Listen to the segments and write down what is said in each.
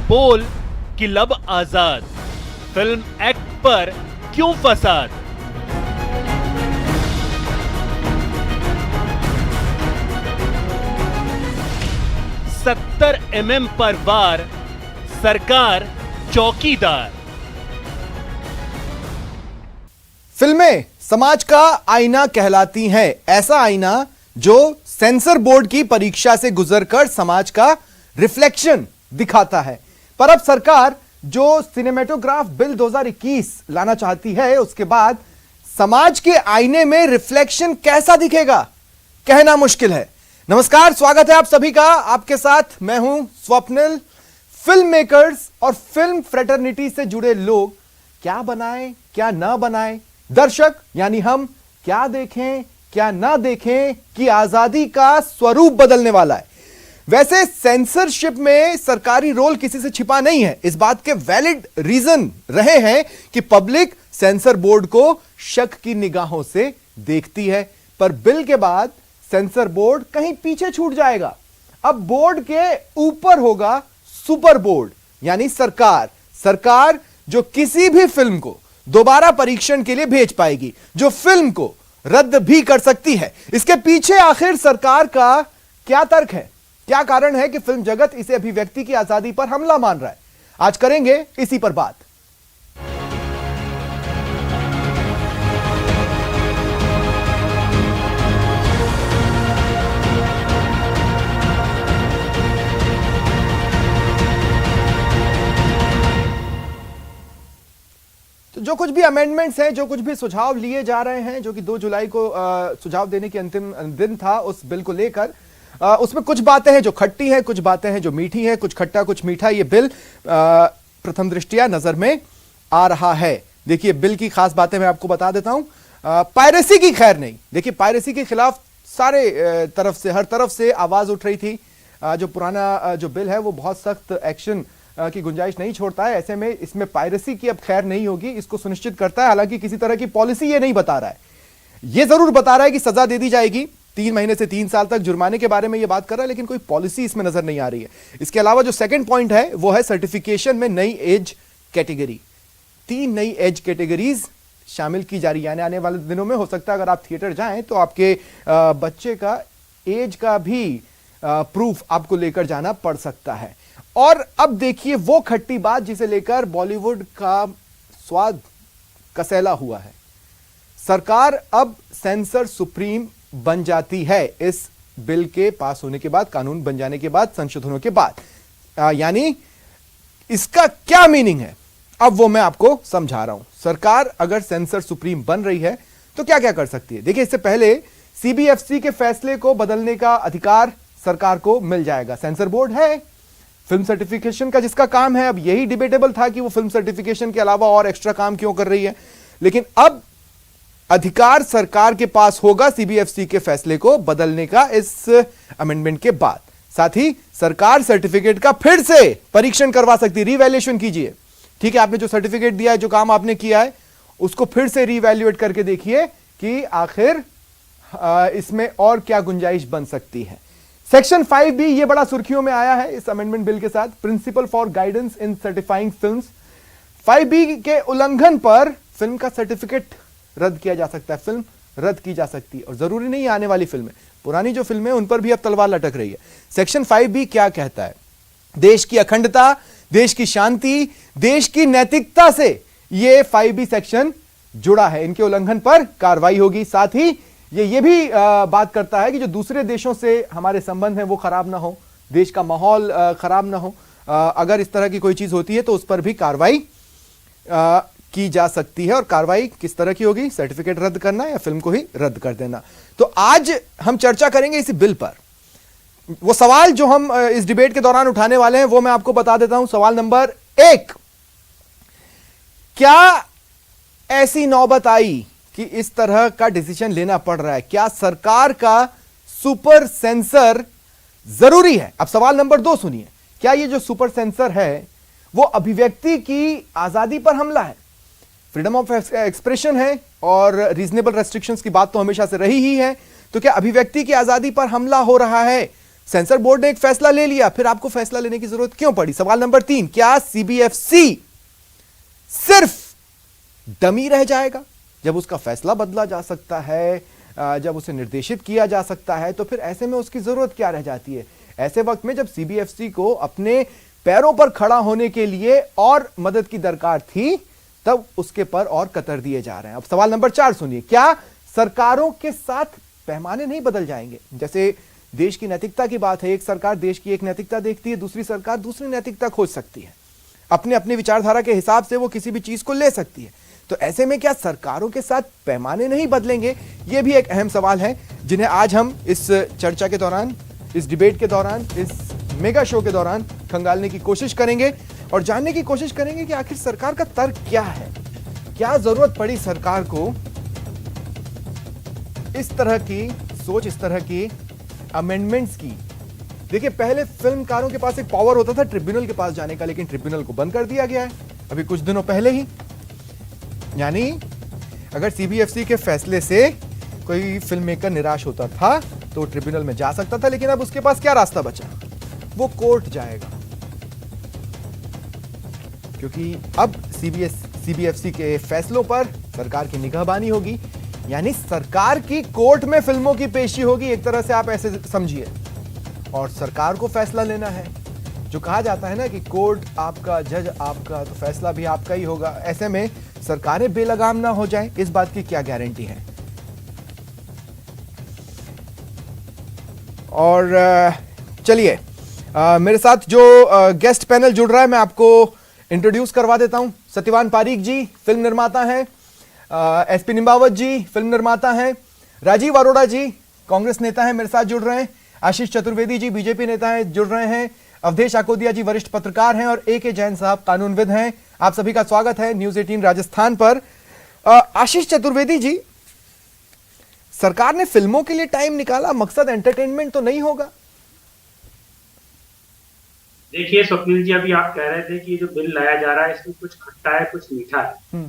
बोल कि लब आजाद, फिल्म एक्ट पर क्यों फसाद। सत्तर mm पर वार, सरकार चौकीदार। फिल्में समाज का आईना कहलाती हैं। ऐसा आईना जो सेंसर बोर्ड की परीक्षा से गुजरकर समाज का रिफ्लेक्शन दिखाता है। पर अब सरकार जो सिनेमेटोग्राफ बिल 2021 लाना चाहती है, उसके बाद समाज के आईने में रिफ्लेक्शन कैसा दिखेगा, कहना मुश्किल है। नमस्कार, स्वागत है आप सभी का। आपके साथ मैं हूं स्वप्निल। फिल्म मेकर्स और फिल्म फ्रेटर्निटी से जुड़े लोग क्या बनाएं, क्या ना बनाएं, दर्शक यानी हम क्या देखें, क्या ना देखें कि आजादी का स्वरूप बदलने वाला है। वैसे सेंसरशिप में सरकारी रोल किसी से छिपा नहीं है। इस बात के वैलिड रीजन रहे हैं कि पब्लिक सेंसर बोर्ड को शक की निगाहों से देखती है। पर बिल के बाद सेंसर बोर्ड कहीं पीछे छूट जाएगा। अब बोर्ड के ऊपर होगा सुपर बोर्ड यानी सरकार। सरकार जो किसी भी फिल्म को दोबारा परीक्षण के लिए भेज पाएगी, जो फिल्म को रद्द भी कर सकती है। इसके पीछे आखिर सरकार का क्या तर्क है, क्या कारण है कि फिल्म जगत इसे अभिव्यक्ति की आजादी पर हमला मान रहा है? आज करेंगे इसी पर बात। तो जो कुछ भी अमेंडमेंट्स हैं, जो कुछ भी सुझाव लिए जा रहे हैं, जो कि 2 जुलाई को सुझाव देने की अंतिम दिन था उस बिल को लेकर, उसमें कुछ बातें हैं जो खट्टी हैं, कुछ बातें हैं जो मीठी हैं, कुछ खट्टा कुछ मीठा। ये बिल प्रथम दृष्टया नजर में आ रहा है। देखिए, बिल की खास बातें मैं आपको बता देता हूं। पायरेसी की खैर नहीं। देखिए, पायरेसी के खिलाफ सारे तरफ से, हर तरफ से आवाज उठ रही थी। जो पुराना जो बिल है वो बहुत सख्त एक्शन की गुंजाइश नहीं छोड़ता है। ऐसे में इसमें पायरेसी की अब खैर नहीं होगी, इसको सुनिश्चित करता है। हालांकि किसी तरह की पॉलिसी ये नहीं बता रहा है। ये जरूर बता रहा है कि सजा दे दी जाएगी, 3 महीने से 3 साल तक जुर्माने के बारे में ये बात कर रहा है, लेकिन कोई पॉलिसी इसमें नजर नहीं आ रही है। इसके अलावा जो सेकंड पॉइंट है वो है सर्टिफिकेशन में नई एज कैटेगरी। 3 नई एज कैटेगरीज शामिल की जा रही है। यानी आने वाले दिनों में हो सकता है अगर आप थिएटर जाएं तो आपके बच्चे का एज का भी प्रूफ आपको लेकर जाना पड़ सकता है। और अब देखिए वो खट्टी बात जिसे लेकर बॉलीवुड का स्वाद कसैला हुआ है। सरकार अब सेंसर सुप्रीम बन जाती है इस बिल के पास होने के बाद, कानून बन जाने के बाद, संशोधनों के बाद। यानी इसका क्या मीनिंग है अब वो मैं आपको समझा रहा हूं। सरकार अगर सेंसर सुप्रीम बन रही है तो क्या क्या कर सकती है। देखिए, इससे पहले सीबीएफसी के फैसले को बदलने का अधिकार सरकार को मिल जाएगा। सेंसर बोर्ड है फिल्म सर्टिफिकेशन का जिसका काम है। अब यही डिबेटेबल था कि वो फिल्म सर्टिफिकेशन के अलावा और एक्स्ट्रा काम क्यों कर रही है, लेकिन अब अधिकार सरकार के पास होगा सीबीएफसी के फैसले को बदलने का इस अमेंडमेंट के बाद। साथ ही सरकार सर्टिफिकेट का फिर से परीक्षण करवा सकती है। रीवैल्यूएशन कीजिए, ठीक है, आपने जो सर्टिफिकेट दिया है, जो काम आपने किया है, उसको फिर से रीवैल्यूएट करके देखिए कि आखिर इसमें और क्या गुंजाइश बन सकती है। सेक्शन 5B ये बड़ा सुर्खियों में आया है इस अमेंडमेंट बिल के साथ। Principle for guidance in certifying films. 5B के उल्लंघन पर फिल्म का सर्टिफिकेट रद्द किया जा सकता है, फिल्म रद्द की जा सकती है। और जरूरी नहीं आने वाली फिल्में, पुरानी जो फिल्में उन पर भी अब तलवार लटक रही है। सेक्शन 5B क्या कहता है? देश की अखंडता, देश की शांति, देश की नैतिकता से ये 5B सेक्शन जुड़ा है। इनके उल्लंघन पर कार्रवाई होगी। साथ ही ये भी बात करता है कि जो दूसरे देशों से हमारे संबंध हैं वो खराब ना हो, देश का माहौल खराब ना हो। अगर इस तरह की कोई चीज होती है तो उस पर भी कार्रवाई की जा सकती है। और कार्रवाई किस तरह की होगी? सर्टिफिकेट रद्द करना या फिल्म को ही रद्द कर देना। तो आज हम चर्चा करेंगे इसी बिल पर। वो सवाल जो हम इस डिबेट के दौरान उठाने वाले हैं वो मैं आपको बता देता हूं। सवाल नंबर 1, क्या ऐसी नौबत आई कि इस तरह का डिसीजन लेना पड़ रहा है? क्या सरकार का सुपर सेंसर जरूरी है? अब सवाल नंबर 2 सुनिए। क्या ये जो सुपर सेंसर है वो अभिव्यक्ति की आजादी पर हमला है? फ्रीडम ऑफ एक्सप्रेशन है और रीजनेबल रेस्ट्रिक्शंस की बात तो हमेशा से रही ही है। तो क्या अभिव्यक्ति की आजादी पर हमला हो रहा है? सेंसर बोर्ड ने एक फैसला ले लिया, फिर आपको फैसला लेने की जरूरत क्यों पड़ी? सवाल नंबर 3, क्या सीबीएफसी सिर्फ डमी रह जाएगा? जब उसका फैसला बदला जा सकता है, जब उसे निर्देशित किया जा सकता है, तो फिर ऐसे में उसकी जरूरत क्या रह जाती है? ऐसे वक्त में जब सीबीएफसी को अपने पैरों पर खड़ा होने के लिए और मदद की दरकार थी, तब उसके पर और कतर दिए जा रहे हैं। अब सवाल नंबर 4 सुनिए, क्या सरकारों के साथ पैमाने नहीं बदल जाएंगे? जैसे देश की नैतिकता की बात है, एक सरकार देश की एक नैतिकता देखती है, दूसरी सरकार दूसरी नैतिकता खोज सकती है, अपने अपनी विचारधारा के हिसाब से वो किसी भी चीज को ले सकती है। तो ऐसे में क्या सरकारों के साथ पैमाने नहीं बदलेंगे? यह भी एक अहम सवाल है जिन्हें आज हम इस चर्चा के दौरान, इस डिबेट के दौरान, इस मेगा शो के दौरान खंगालने की कोशिश करेंगे और जानने की कोशिश करेंगे कि आखिर सरकार का तर्क क्या है। क्या जरूरत पड़ी सरकार को इस तरह की सोच, इस तरह की अमेंडमेंट्स की? देखिए, पहले फिल्मकारों के पास एक पावर होता था ट्रिब्यूनल के पास जाने का, लेकिन ट्रिब्यूनल को बंद कर दिया गया है अभी कुछ दिनों पहले ही। यानी अगर सीबीएफसी के फैसले से कोई फिल्म मेकर निराश होता था तो ट्रिब्यूनल में जा सकता था, लेकिन अब उसके पास क्या रास्ता बचा? वो कोर्ट जाएगा, क्योंकि अब सीबीएफसी के फैसलों पर सरकार की निगाहबानी होगी। यानी सरकार की कोर्ट में फिल्मों की पेशी होगी, एक तरह से आप ऐसे समझिए, और सरकार को फैसला लेना है। जो कहा जाता है ना कि कोर्ट आपका, जज आपका, तो फैसला भी आपका ही होगा। ऐसे में सरकारें बेलगाम ना हो जाएं, इस बात की क्या गारंटी है? और चलिए, मेरे साथ जो गेस्ट पैनल जुड़ रहा है मैं आपको इंट्रोड्यूस करवा देता हूं। सत्यवान पारीक जी फिल्म निर्माता हैं, एसपी निम्बावत जी फिल्म निर्माता हैं, राजीव अरोड़ा जी कांग्रेस नेता हैं, मेरे साथ जुड़ रहे हैं, आशीष चतुर्वेदी जी बीजेपी नेता हैं, जुड़ रहे हैं, अवधेश आकोदिया जी वरिष्ठ पत्रकार हैं और ए.के. जैन साहब कानूनविद हैं। आप सभी का स्वागत है न्यूज 18 राजस्थान पर। आशीष चतुर्वेदी जी, सरकार ने फिल्मों के लिए टाइम निकाला, मकसद एंटरटेनमेंट तो नहीं होगा? देखिए स्वप्निल जी, अभी आप कह रहे थे कि जो बिल लाया जा रहा है इसमें कुछ खट्टा है कुछ मीठा है।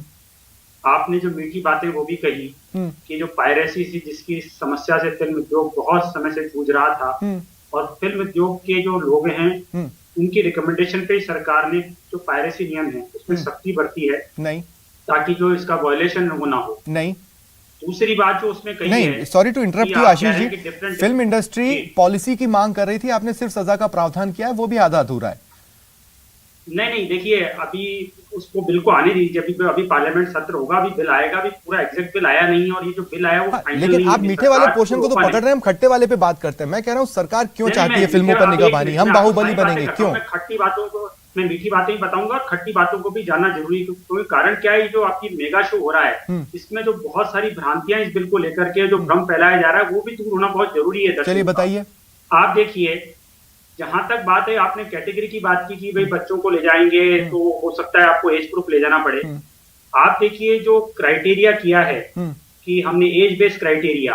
आपने जो मीठी बातें वो भी कही कि जो पायरेसी थी, जिसकी समस्या से फिल्म उद्योग बहुत समय से जूझ रहा था, और फिल्म उद्योग के जो लोग हैं उनकी रिकमेंडेशन पे ही सरकार ने जो पायरेसी नियम है उसमें सख्ती बरती है, नहीं, ताकि जो इसका वायलेशन ना हो। नहीं, दूसरी बात जो उसमें कही है, sorry to interrupt you Ashish ji, film industry policy की मांग कर रही थी, आपने सिर्फ सजा का प्रावधान किया है, वो भी आधा अधूरा है। नहीं, देखिए अभी उसको बिल को आने दीजिए, अभी पार्लियामेंट सत्र होगा, अभी बिल आएगा, अभी पूरा एग्जैक्ट बिल आया नहीं है, और ये जो बिल आया वो फाइनल नहीं है। लेकिन आप मीठे वाले पोर्शन को तो पकड़ रहे हैं, हम खट्टे वाले पे बात करते हैं। मैं कह रहा हूँ सरकार क्यों चाहती है फिल्मों पर निगाहबानी? हम बाहुबली बनेंगे क्यों? खट्टी बातों को मैं मीठी बातें ही बताऊंगा, और खट्टी बातों को भी जानना जरूरी है, क्योंकि कारण क्या है, जो आपकी मेगा शो हो रहा है इसमें जो बहुत सारी भ्रांतियां इस बिल को लेकर के जो भ्रम फैलाया जा रहा है वो भी दूर होना बहुत जरूरी है। चलिए बताइए। आप देखिए, जहां तक बात है, आपने कैटेगरी की बात की कि भाई बच्चों को ले जाएंगे तो हो सकता है आपको एज प्रूफ ले जाना पड़े। आप देखिए जो क्राइटेरिया किया है कि हमने एज बेस्ड क्राइटेरिया,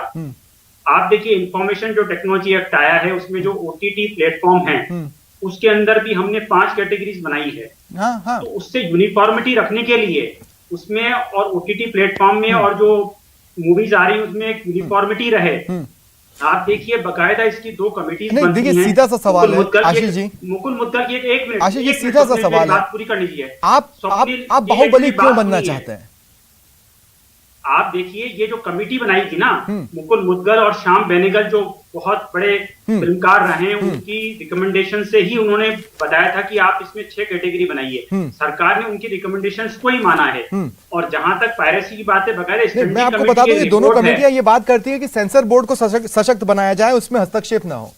आप देखिए इंफॉर्मेशन जो टेक्नोलॉजी एक्ट आया है उसमें जो ओटीटी प्लेटफॉर्म है उसके अंदर भी हमने 5 कैटेगरीज बनाई है। हाँ। तो उससे यूनिफॉर्मिटी रखने के लिए उसमें और ओटीटी प्लेटफॉर्म में और जो मूवीज आ रही है उसमें एक यूनिफॉर्मिटी रहे। आप देखिए बकायदा इसकी 2 कमेटीज बनती हैं। देखिए सीधा सा सवाल है आशीष जी, मुकुल मुद्गल की एक मिनट आशीष जी, सीधा सा सवाल है, बात पूरी कर लीजिए। आप बाहुबली क्यों बनना चाहते हैं? आप देखिए ये जो कमेटी बनाई थी ना, मुकुल मुद्गल और श्याम बेनेगल जो बहुत बड़े फिल्मकार रहे हैं, उनकी रिकमेंडेशन से ही उन्होंने बताया था कि आप इसमें 6 कैटेगरी बनाइए। सरकार ने उनकी रिकमेंडेशंस को ही माना है। और जहां तक पायरेसी की बात है, बकायदा मैं आपको बता दूं, ये दोनों कमेटियां ये बात करती है कि सेंसर बोर्ड को सशक्त बनाया जाए, उसमें हस्तक्षेप ना हो।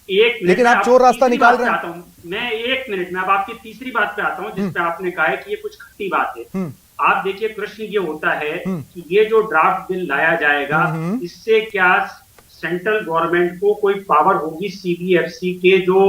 लेकिन आप चोर रास्ता निकाल रहे हैं। मैं 1 मिनट में अब आपकी तीसरी बात पे आता हूँ, जिसपे आपने कहा है कि ये कुछ खट्टी बात है। आप देखिए प्रश्न ये होता है कि ये जो ड्राफ्ट बिल लाया जाएगा इससे क्या सेंट्रल गवर्नमेंट को कोई पावर होगी सीबीएफसी के जो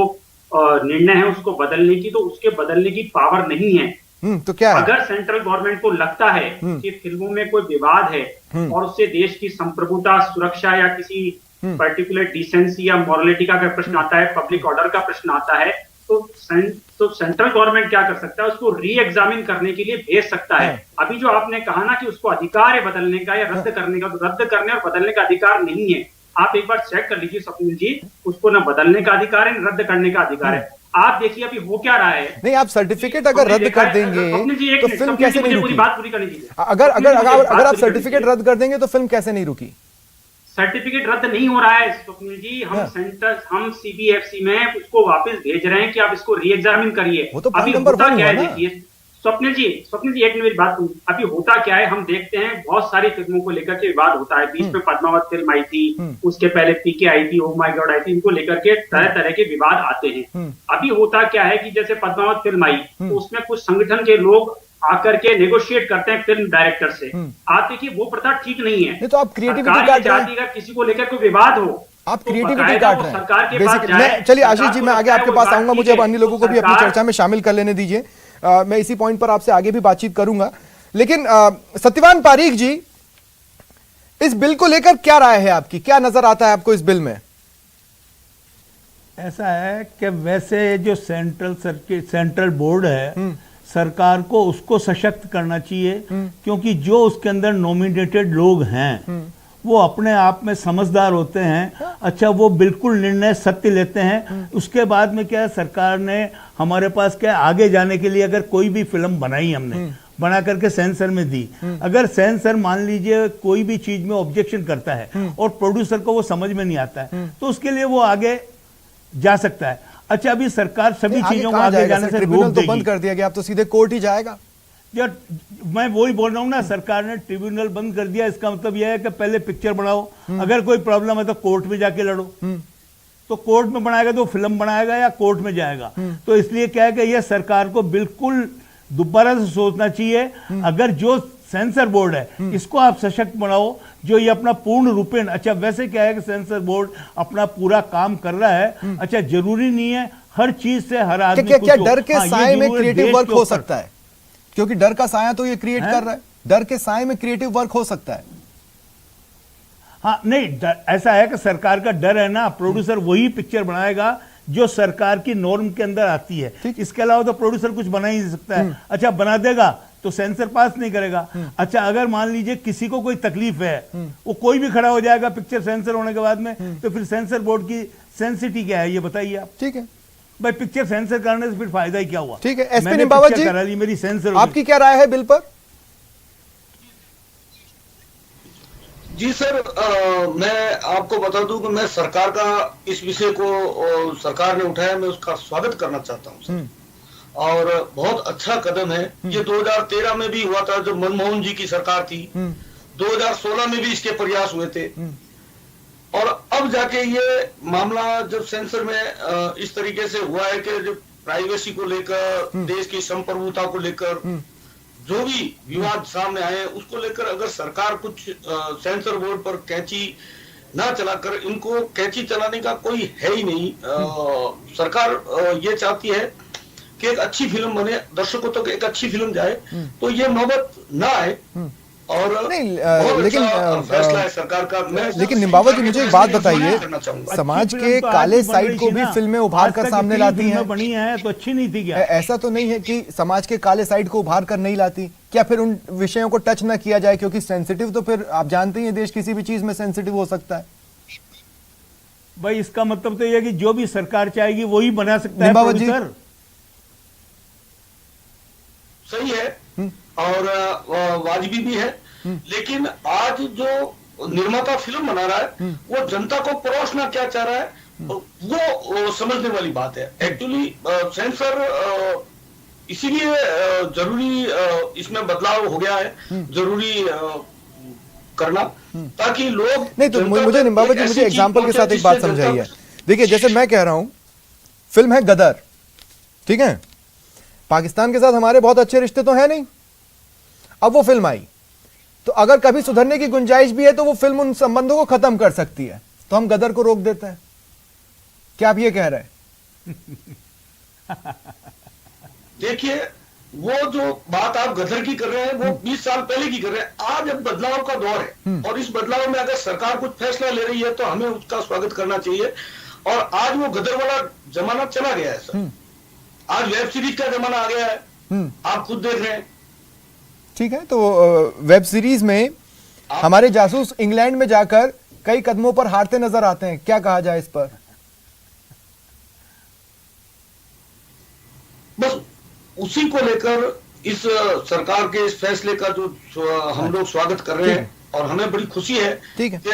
निर्णय है उसको बदलने की? तो उसके बदलने की पावर नहीं है। तो क्या है? अगर सेंट्रल गवर्नमेंट को लगता है कि फिल्मों में कोई विवाद है और उससे देश की संप्रभुता, सुरक्षा या किसी पर्टिकुलर डिसेंसी या मॉरलिटी का प्रश्न आता है, पब्लिक ऑर्डर का प्रश्न आता है, तो सेंट्रल गवर्नमेंट क्या कर सकता है? उसको री एग्जामिन करने के लिए भेज सकता है। अभी जो आपने कहा ना कि उसको अधिकार है बदलने का या रद्द करने का, तो रद्द करने और बदलने का अधिकार नहीं है। आप एक बार चेक कर लीजिए स्वप्निल जी, उसको न बदलने का अधिकार है न रद्द करने का अधिकार है। आप देखिए अभी हो क्या रहा है। नहीं, आप सर्टिफिकेट अगर रद्द कर देंगे तो फिल्म कैसे नहीं रुकी? बात पूरी करने दीजिए। अगर आप सर्टिफिकेट रद्द कर देंगे तो फिल्म कैसे नहीं रुकी? सर्टिफिकेट रद्द नहीं हो रहा है स्वप्निल जी, हम सीबीएफसी में उसको वापस भेज रहे हैं कि आप इसको री एग्जामिन करिए। वो तो अभी होता क्या है देखिए स्वप्निल जी एक मेरी बात सुनिए। अभी होता क्या है, हम देखते हैं बहुत सारी फिल्मों को लेकर के विवाद होता है। बीच में पद्मावत फिल्म आई थी, उसके पहले पीके आई थी, ओ माय गॉड आई थी, इनको लेकर के तरह तरह के विवाद आते हैं। अभी होता क्या है कि जैसे पद्मावत फिल्म आई तो उसमें कुछ संगठन के लोग आकर के नेगोशिएट करते हैं फिल्म डायरेक्टर से। आप देखिए वो प्रथा ठीक नहीं है। तो आप क्रिएटिविटी काट रहे हैं। अगर किसी को लेकर कोई विवाद हो, आप क्रिएटिविटी काट रहे हैं। चलिए आशीष जी, मैं आगे आपके पास आऊंगा, मुझे अब अन्य लोगों को भी अपनी चर्चा में शामिल कर लेने दीजिए। मैं इसी पॉइंट पर आपसे आगे भी बातचीत करूंगा, लेकिन सत्यवान पारीक जी, इस बिल को लेकर क्या राय है आपकी? क्या नजर आता है आपको इस बिल में? ऐसा है कि वैसे जो सेंट्रल बोर्ड है, सरकार को उसको सशक्त करना चाहिए, क्योंकि जो उसके अंदर नॉमिनेटेड लोग हैं वो अपने आप में समझदार होते हैं। अच्छा, वो बिल्कुल निर्णय सत्य लेते हैं। उसके बाद में क्या है, सरकार ने हमारे पास क्या आगे जाने के लिए अगर कोई भी फिल्म बनाई, हमने बना करके सेंसर में दी, अगर सेंसर मान लीजिए कोई भी चीज में ऑब्जेक्शन करता है और प्रोड्यूसर को वो समझ में नहीं आता है, तो उसके लिए वो आगे जा सकता है। अच्छा, अभी सरकार सभी चीजों को आगे जाने से रोक देगी। तो बंद कर दिया गया, अब तो सीधे कोर्ट ही जाएगा। यार मैं वही बोल रहा हूं ना, सरकार ने ट्रिब्यूनल बंद कर दिया, इसका मतलब यह है कि पहले पिक्चर बनाओ, अगर कोई प्रॉब्लम है तो कोर्ट में जाके लड़ो। तो कोर्ट में बनाएगा तो फिल्म बनाएगा या कोर्ट में जाएगा। तो इसलिए क्या है कि यह सरकार को बिल्कुल दोबारा से सोचना चाहिए। अगर जो सेंसर बोर्ड है इसको आप सशक्त बनाओ, जो ये अपना पूर्ण रूपेण, अच्छा वैसे क्या है कि सेंसर बोर्ड अपना पूरा काम कर रहा है। अच्छा, जरूरी नहीं है हर चीज से हर आदमी क्या डर के साए में क्रिएटिव वर्क हो सकता है? क्योंकि डर का साया तो ये क्रिएट कर रहा है, डर के साए में क्रिएटिव वर्क हो सकता है। हाँ नहीं, ऐसा है कि सरकार का डर है ना, प्रोड्यूसर वही पिक्चर बनाएगा जो सरकार की नॉर्म के अंदर आती है। इसके अलावा तो प्रोड्यूसर कुछ बना ही नहीं सकता है। अच्छा, बना देगा तो सेंसर पास नहीं करेगा। अच्छा, अगर मान लीजिए किसी को कोई तकलीफ है, वो कोई भी खड़ा हो जाएगा पिक्चर सेंसर होने के बाद में, तो फिर सेंसर बोर्ड की सेंसिटी क्या है ये बताइए आप। ठीक है भाई, पिक्चर सेंसर करने से फिर फायदा ही क्या हुआ? ठीक है, एसपी निम्बावत जी, करा ली, मेरी सेंसर आपकी क्या राय है बिल पर? जी सर, मैं आपको बता दूं कि मैं सरकार का इस विषय को सरकार ने उठाया, मैं उसका स्वागत करना चाहता हूं सर। और बहुत अच्छा कदम है। ये 2013 में भी हुआ था जब मनमोहन जी की सरकार थी, 2016 में भी इसके प्रयास हुए थे, और अब जाके ये मामला जब सेंसर में इस तरीके से हुआ है कि जो प्राइवेसी को लेकर, देश की संप्रभुता को लेकर जो भी विवाद सामने आए, उसको लेकर अगर सरकार कुछ सेंसर बोर्ड पर कैंची ना चलाकर, इनको कैंची चलाने का कोई है ही नहीं। सरकार ये चाहती है कि एक अच्छी फिल्म बने, दर्शकों तक एक अच्छी फिल्म जाए, तो ये नौबत ना आए। और नहीं, लेकिन फैसला है सरकार का। लेकिन निम्बावत जी, मुझे एक बात बताइए, समाज के काले साइड को भी फिल्में उभार कर सामने लाती हैं, बनी है तो अच्छी नहीं थी क्या? ऐसा तो नहीं है कि समाज के काले साइड को उभार कर नहीं लाती? क्या फिर उन विषयों को टच ना किया जाए? क्योंकि सेंसिटिव तो फिर आप जानते हैं, देश किसी भी चीज में सेंसिटिव हो सकता है। भाई, इसका मतलब तो यह है कि जो भी सरकार चाहेगी वही बना सकता है निम्बावत जी। सही है और वाजिबी भी है, लेकिन आज जो निर्माता फिल्म बना रहा है वो जनता को परोसना क्या चाह रहा है, वो समझने वाली बात है। एक्चुअली सेंसर इसीलिए जरूरी, इसमें बदलाव हो गया है, जरूरी करना, ताकि लोग नहीं। तो मुझे निम्बावत जी, मुझे एग्जांपल के साथ एक बात समझाइए। देखिए, जैसे मैं कह रहा हूं, फिल्म है गदर, ठीक है, पाकिस्तान के साथ हमारे बहुत अच्छे रिश्ते तो हैं नहीं। अब वो फिल्म आई तो अगर कभी सुधरने की गुंजाइश भी है तो वो फिल्म उन संबंधों को खत्म कर सकती है, तो हम गदर को रोक देते हैं। क्या आप ये कह रहे हैं? देखिए, वो जो बात आप गदर की कर रहे हैं वो 20 साल पहले की कर रहे हैं। आज अब बदलाव का दौर है, और इस बदलाव में अगर सरकार कुछ फैसला ले रही है तो हमें उसका स्वागत करना चाहिए। और आज वो गदर वाला जमाना चला गया है सर, आज वेब सीरीज का जमाना आ गया है, आप खुद देख रहे हैं। ठीक है, तो वेब सीरीज में हमारे जासूस इंग्लैंड में जाकर कई कदमों पर हारते नजर आते हैं, क्या कहा जाए इस पर? बस उसी को लेकर इस सरकार के इस फैसले का जो हम लोग स्वागत कर रहे हैं और हमें बड़ी खुशी है। ठीक है, कि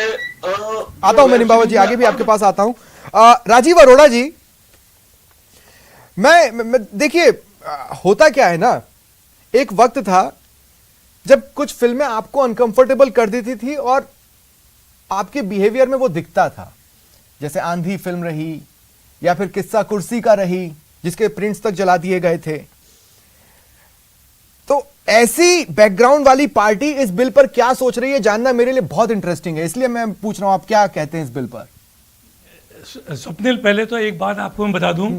आता हूं मैं निम्बावत जी, आगे भी आपके पास आता हूं। राजीव अरोड़ा जी, मैं देखिए, होता क्या है ना, एक वक्त था जब कुछ फिल्में आपको अनकंफर्टेबल कर देती थी और आपके बिहेवियर में वो दिखता था, जैसे आंधी फिल्म रही या फिर किस्सा कुर्सी का रही, जिसके प्रिंट्स तक जला दिए गए थे। तो ऐसी बैकग्राउंड वाली पार्टी इस बिल पर क्या सोच रही है, जानना मेरे लिए बहुत इंटरेस्टिंग है, इसलिए मैं पूछ रहा हूं आप क्या कहते हैं इस बिल पर? स्वप्निल, पहले तो एक बात आपको मैं बता दूं,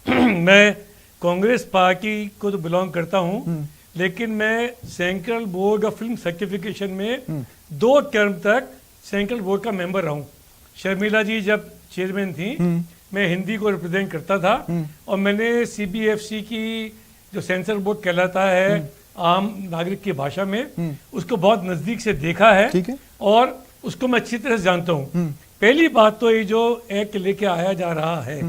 मैं कांग्रेस पार्टी को तो बिलोंग करता हूं, लेकिन मैं central board of film certification में 2 टर्म तक सेंट्रल बोर्ड का मेंबर रहा हूं। शर्मिला जी जब चेयरमैन थी, मैं हिंदी को रिप्रेजेंट करता था और मैंने सीबीएफसी की जो सेंसर बोर्ड कहलाता है आम नागरिक की भाषा में, उसको बहुत नजदीक से देखा है, ठीक है, और उसको मैं अच्छी तरह से जानता हूं। पहली बात तो ये जो एक्ट लेके आया जा रहा है,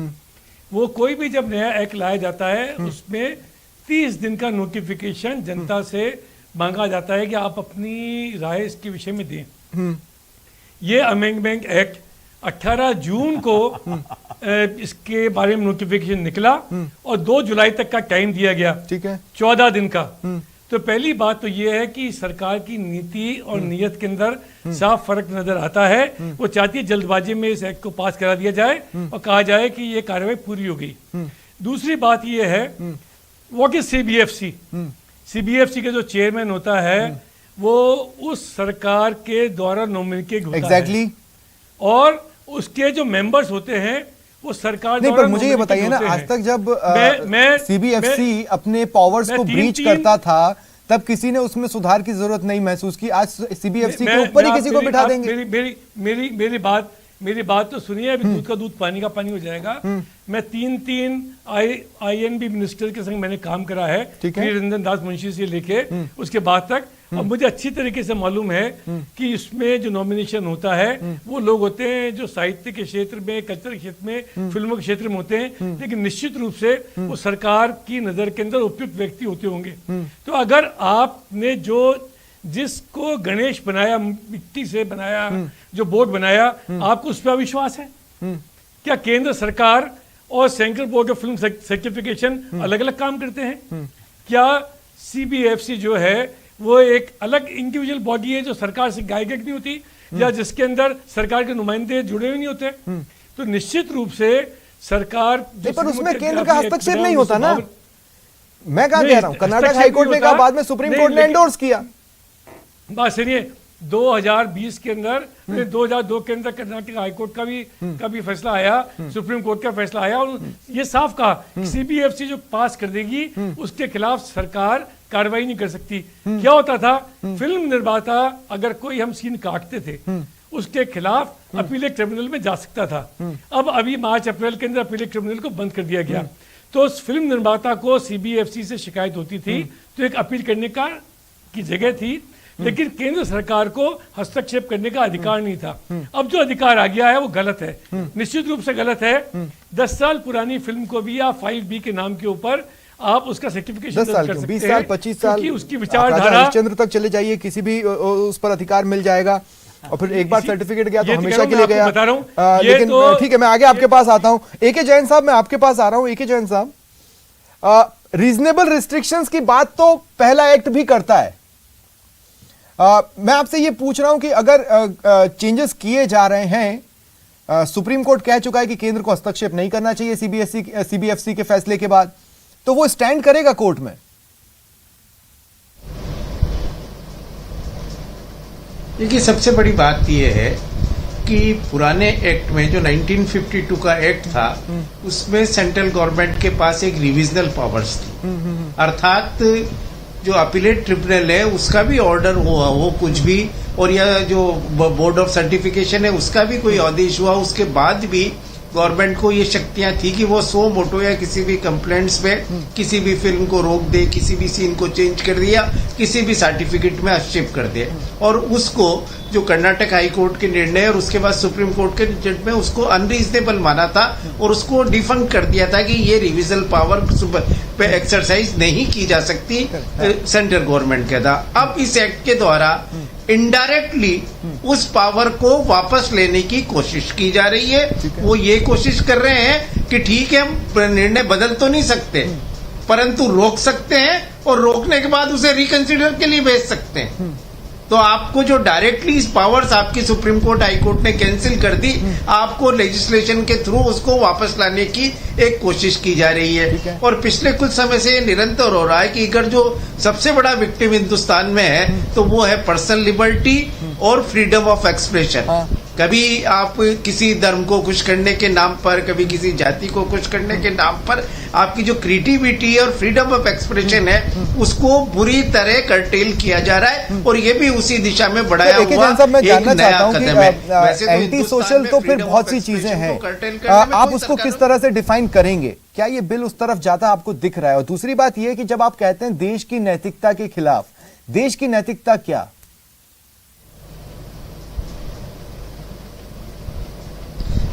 वो कोई भी जब नया एक्ट लाया जाता है उसमें 30 दिन का नोटिफिकेशन जनता से मांगा जाता है कि आप अपनी राय इसके विषय में दें। ये अमेंडमेंट एक्ट 18 जून को इसके बारे में नोटिफिकेशन निकला और 2 जुलाई तक का टाइम दिया गया, ठीक है, 14 दिन का। तो पहली बात तो ये है कि सरकार की नीति और नीयत के अंदर साफ फर्क नजर आता है। वो चाहती है जल्दबाजी में इस एक्ट को पास करा दिया जाए और कहा जाए कि ये कार्रवाई पूरी हो गई। दूसरी बात ये है, व्हाट इज सीबीएफसी? सीबीएफसी के जो चेयरमैन होता है वो उस सरकार के द्वारा नॉमिनेटेड होता है, और उसके जो मेंबर्स होते हैं वो सरकार नहीं, पर मुझे ये बताइए ना, आज तक जब सीबीएफसी अपने पावर्स को ब्रीच करता था तब किसी ने उसमें सुधार की जरूरत नहीं महसूस की। आज सीबीएफसी के ऊपर ही किसी को बिठा देंगे। मेरी बात तो सुनिए, अभी दूध का दूध पानी का पानी हो जाएगा। मैं 3 आईएनबी मिनिस्टर के संग मैंने काम करा है, रंजन दास मुंशी से लेके उसके बाद तक, और मुझे अच्छी तरीके से मालूम है कि इसमें जो नॉमिनेशन होता है वो लोग होते हैं जो साहित्य के क्षेत्र में, कल्चर के क्षेत्र में, फिल्मों के क्षेत्र में होते हैं, लेकिन निश्चित रूप से वो सरकार की नजर के अंदर उपयुक्त व्यक्ति होते होंगे। तो अगर आपने जिसको गणेश बनाया, मिट्टी से बनाया, जो बोर्ड बनाया, आपको उस पर विश्वास है क्या? केंद्र सरकार और central board of film certification अलग अलग काम करते हैं क्या? सीबीएफसी जो है वो एक अलग इंडिविजुअल बॉडी है जो सरकार से गाइडेड नहीं होती, या जिसके अंदर सरकार के नुमाइंदे जुड़े हुए नहीं होते? तो निश्चित रूप से सरकार, पर उसमें केंद्र का हस्तक्षेप नहीं होता ना। मैं कहा कह रहा हूं, कर्नाटक हाईकोर्ट ने कहा, बाद में सुप्रीम कोर्ट ने एंडोर्स किया। बात सुनिए, 2020 के अंदर, 2002 के अंदर कर्नाटक हाईकोर्ट का भी फैसला आया, सुप्रीम कोर्ट का फैसला आया, और ये साफ कहा सीबीएफसी जो पास कर देगी उसके खिलाफ सरकार कार्रवाई नहीं कर सकती। क्या होता था, फिल्म निर्माता अगर कोई हम सीन काटते थे उसके खिलाफ अपीलेट ट्रिब्यूनल में जा सकता था। अब अभी मार्च अप्रैल के अंदर अपीलेट ट्रिब्यूनल को बंद कर दिया गया। तो उस फिल्म निर्माता को सीबीएफसी से शिकायत होती थी तो एक अपील करने की जगह थी, लेकिन केंद्र सरकार को हस्तक्षेप करने का अधिकार नहीं था। अब जो अधिकार आ गया है वो गलत है, निश्चित रूप से गलत है। 10 साल पुरानी फिल्म को भी आप 5B के नाम के ऊपर आप उसका सर्टिफिकेशन 10 साल क्यों, 20 साल 25 साल उसकी विचारधारा हरिश्चंद्र तक चले जाइए, किसी भी उस पर अधिकार मिल जाएगा, और फिर एक बार सर्टिफिकेट गया तो हमेशा के लिए गया। लेकिन ठीक है, मैं आगे आपके पास आता हूं। एके जैन साहब, मैं आपके पास आ रहा हूं। एके जैन साहब, रीजनेबल रिस्ट्रिक्शंस की बात तो पहला एक्ट भी करता है। मैं आपसे ये पूछ रहा हूं कि अगर चेंजेस किए जा रहे हैं, सुप्रीम कोर्ट कह चुका है कि केंद्र को हस्तक्षेप नहीं करना चाहिए सीबीएफसी के फैसले के बाद, तो वो स्टैंड करेगा कोर्ट में? देखिए, सबसे बड़ी बात यह है कि पुराने एक्ट में जो 1952 का एक्ट था उसमें सेंट्रल गवर्नमेंट के पास एक रिविजनल पावर्स थी, अर्थात जो अपीलेट ट्रिब्यूनल है उसका भी ऑर्डर हुआ हो कुछ भी, और या जो बोर्ड ऑफ सर्टिफिकेशन है उसका भी कोई आदेश हुआ, उसके बाद भी गवर्नमेंट को ये शक्तियां थी कि वो सो मोटो या किसी भी कंप्लेंट्स पे किसी भी फिल्म को रोक दे, किसी भी सीन को चेंज कर दिया, किसी भी सर्टिफिकेट में हस्तक्षेप कर दे, और उसको जो कर्नाटक हाई कोर्ट के निर्णय और उसके बाद सुप्रीम कोर्ट के जज में उसको अनरीजनेबल माना था और उसको डिफंक्ट कर दिया था कि ये रिविजल पावर पे एक्सरसाइज नहीं की जा सकती सेंट्रल गवर्नमेंट के था। अब इस एक्ट के द्वारा इनडायरेक्टली उस पावर को वापस लेने की कोशिश की जा रही है। वो ये कोशिश कर रहे हैं कि ठीक है, हम निर्णय बदल तो नहीं सकते, परंतु रोक सकते हैं और रोकने के बाद उसे रिकंसिडर के लिए भेज सकते हैं। तो आपको जो डायरेक्टली इस पावर्स आपकी सुप्रीम कोर्ट हाई कोर्ट ने कैंसिल कर दी, आपको लेजिस्लेशन के थ्रू उसको वापस लाने की एक कोशिश की जा रही है। और पिछले कुछ समय से निरंतर हो रहा है कि अगर जो सबसे बड़ा विक्टिम हिंदुस्तान में है तो वो है पर्सनल लिबर्टी और फ्रीडम ऑफ एक्सप्रेशन। कभी आप किसी धर्म को खुश करने के नाम पर, कभी किसी जाति को खुश करने के नाम पर आपकी जो क्रिएटिविटी और फ्रीडम ऑफ एक्सप्रेशन है उसको बुरी तरह कर्टेल किया जा रहा है, और ये भी उसी दिशा में बढ़ाया हुआ एक नया कदम है। एंटी सोशल तो फिर बहुत सी चीजें हैं, आप उसको किस तरह से डिफाइन करेंगे? क्या ये बिल उस तरफ जाता आपको दिख रहा है? और दूसरी बात यह कि जब आप कहते हैं देश की नैतिकता के खिलाफ, देश की नैतिकता क्या?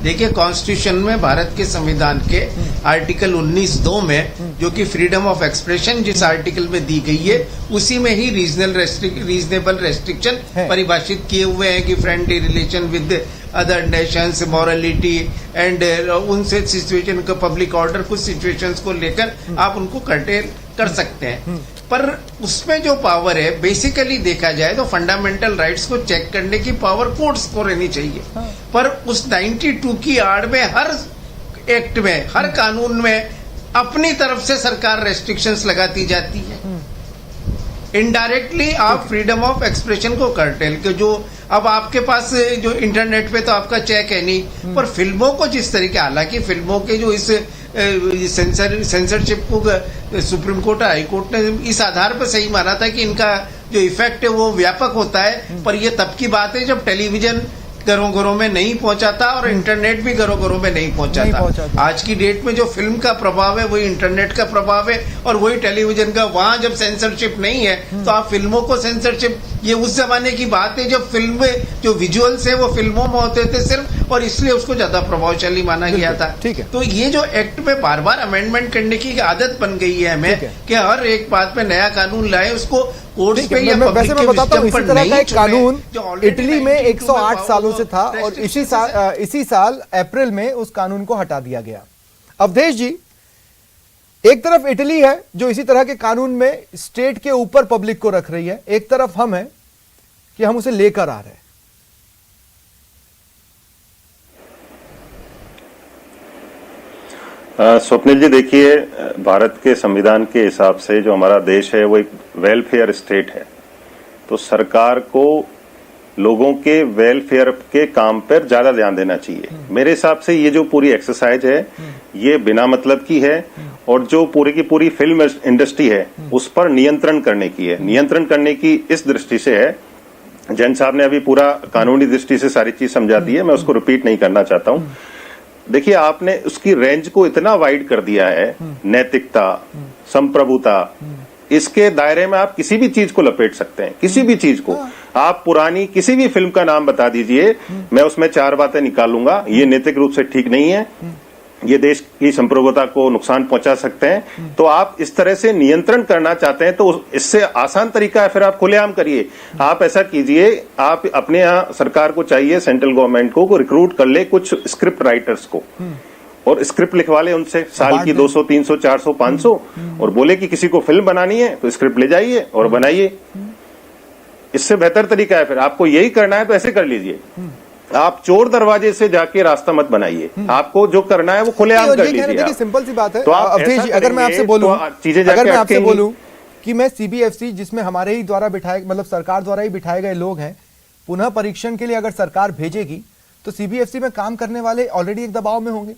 देखिए, कॉन्स्टिट्यूशन में भारत के संविधान के आर्टिकल 19(2) में, जो कि फ्रीडम ऑफ एक्सप्रेशन जिस आर्टिकल में दी गई है, उसी में ही रीजनेबल रेस्ट्रिक्शन परिभाषित किए हुए हैं कि friendly relation with other Nations, morality and उनसे सिचुएशन का पब्लिक ऑर्डर, कुछ सिचुएशंस को लेकर आप उनको कर्टेल कर सकते हैं। पर उसमें जो पावर है, बेसिकली देखा जाए तो फंडामेंटल राइट्स को चेक करने की पावर कोर्ट्स को रहनी चाहिए। पर उस 92 की आड़ में हर एक्ट में, हर कानून में अपनी तरफ से सरकार रेस्ट्रिक्शंस लगाती जाती है। इनडायरेक्टली आप फ्रीडम ऑफ एक्सप्रेशन को कर्टेल के, जो अब आपके पास जो इंटरनेट पे तो आपका चेक है नहीं, पर फिल्मों को जिस तरीके, हालांकि फिल्मों के जो इस सेंसरशिप को सुप्रीम कोर्ट हाई कोर्ट ने इस आधार पर सही माना था कि इनका जो इफेक्ट है वो व्यापक होता है, पर ये तब की बात है जब टेलीविजन घरों घरों में नहीं पहुंचा था और इंटरनेट भी घरों घरों में नहीं पहुंचा था। आज की डेट में जो फिल्म का प्रभाव है वही इंटरनेट का प्रभाव है और वही टेलीविजन का। वहां जब सेंसरशिप नहीं है तो आप फिल्मों को सेंसरशिप, ये उस जमाने की बात है जब फिल्म में जो विजुअल्स है वो फिल्मों में होते थे सिर्फ, और इसलिए उसको ज्यादा प्रभावशाली माना गया था। ठीक है। तो ये जो एक्ट में बार बार अमेंडमेंट करने की आदत बन गई है हमें कि हर एक बात में नया कानून लाए, उसको कोर्ट्स पे या वैसे मैं बताता हूं, इसी तरह का एक कानून इटली में 108 सालों से था और इसी साल अप्रैल में उस कानून को हटा दिया गया। अवधेश जी, एक तरफ इटली है जो इसी तरह के कानून में स्टेट के ऊपर पब्लिक को रख रही है, एक तरफ हम है कि हम उसे लेकर आ रहे हैं। स्वप्निल जी, देखिए, भारत के संविधान के हिसाब से जो हमारा देश है वो एक वेलफेयर स्टेट है, तो सरकार को लोगों के वेलफेयर के काम पर ज्यादा ध्यान देना चाहिए। मेरे हिसाब से ये जो पूरी एक्सरसाइज है ये बिना मतलब की है, और जो पूरी की पूरी फिल्म इंडस्ट्री है उस पर नियंत्रण करने की है। नियंत्रण करने की इस दृष्टि से है, जैन साहब ने अभी पूरा कानूनी दृष्टि से सारी चीज समझा दी है, मैं उसको रिपीट नहीं करना चाहता हूं। देखिए, आपने उसकी रेंज को इतना वाइड कर दिया है, नैतिकता, संप्रभुता, इसके दायरे में आप किसी भी चीज को लपेट सकते हैं, किसी भी चीज को। आप पुरानी किसी भी फिल्म का नाम बता दीजिए, मैं उसमें 4 बातें निकालूंगा, ये नैतिक रूप से ठीक नहीं है, ये देश की संप्रभुता को नुकसान पहुंचा सकते हैं। तो आप इस तरह से नियंत्रण करना चाहते हैं तो इससे आसान तरीका है, फिर आप खुलेआम करिए। आप ऐसा कीजिए, आप अपने यहाँ सरकार को चाहिए, सेंट्रल गवर्नमेंट को रिक्रूट कर ले कुछ स्क्रिप्ट राइटर्स को और स्क्रिप्ट लिखवा ले उनसे, साल की 200, 300, 400, 500, और बोले कि किसी को फिल्म बनानी है तो स्क्रिप्ट ले जाइए और बनाइए। इससे बेहतर तरीका है। फिर आपको यही करना है तो ऐसे कर लीजिए, आप चोर दरवाजे से जाके रास्ता मत बनाइए, आपको जो करना है वो खुलेआम कर लीजिए। सिंपल सी बात है। तो अवधेश जी, अगर मैं आपसे बोलूं कि मैं सीबीएफसी, जिसमें हमारे ही द्वारा बिठाए, मतलब सरकार द्वारा ही बिठाए गए लोग हैं, पुनः परीक्षण के लिए अगर सरकार भेजेगी तो सीबीएफसी में काम करने वाले ऑलरेडी एक दबाव में होंगे,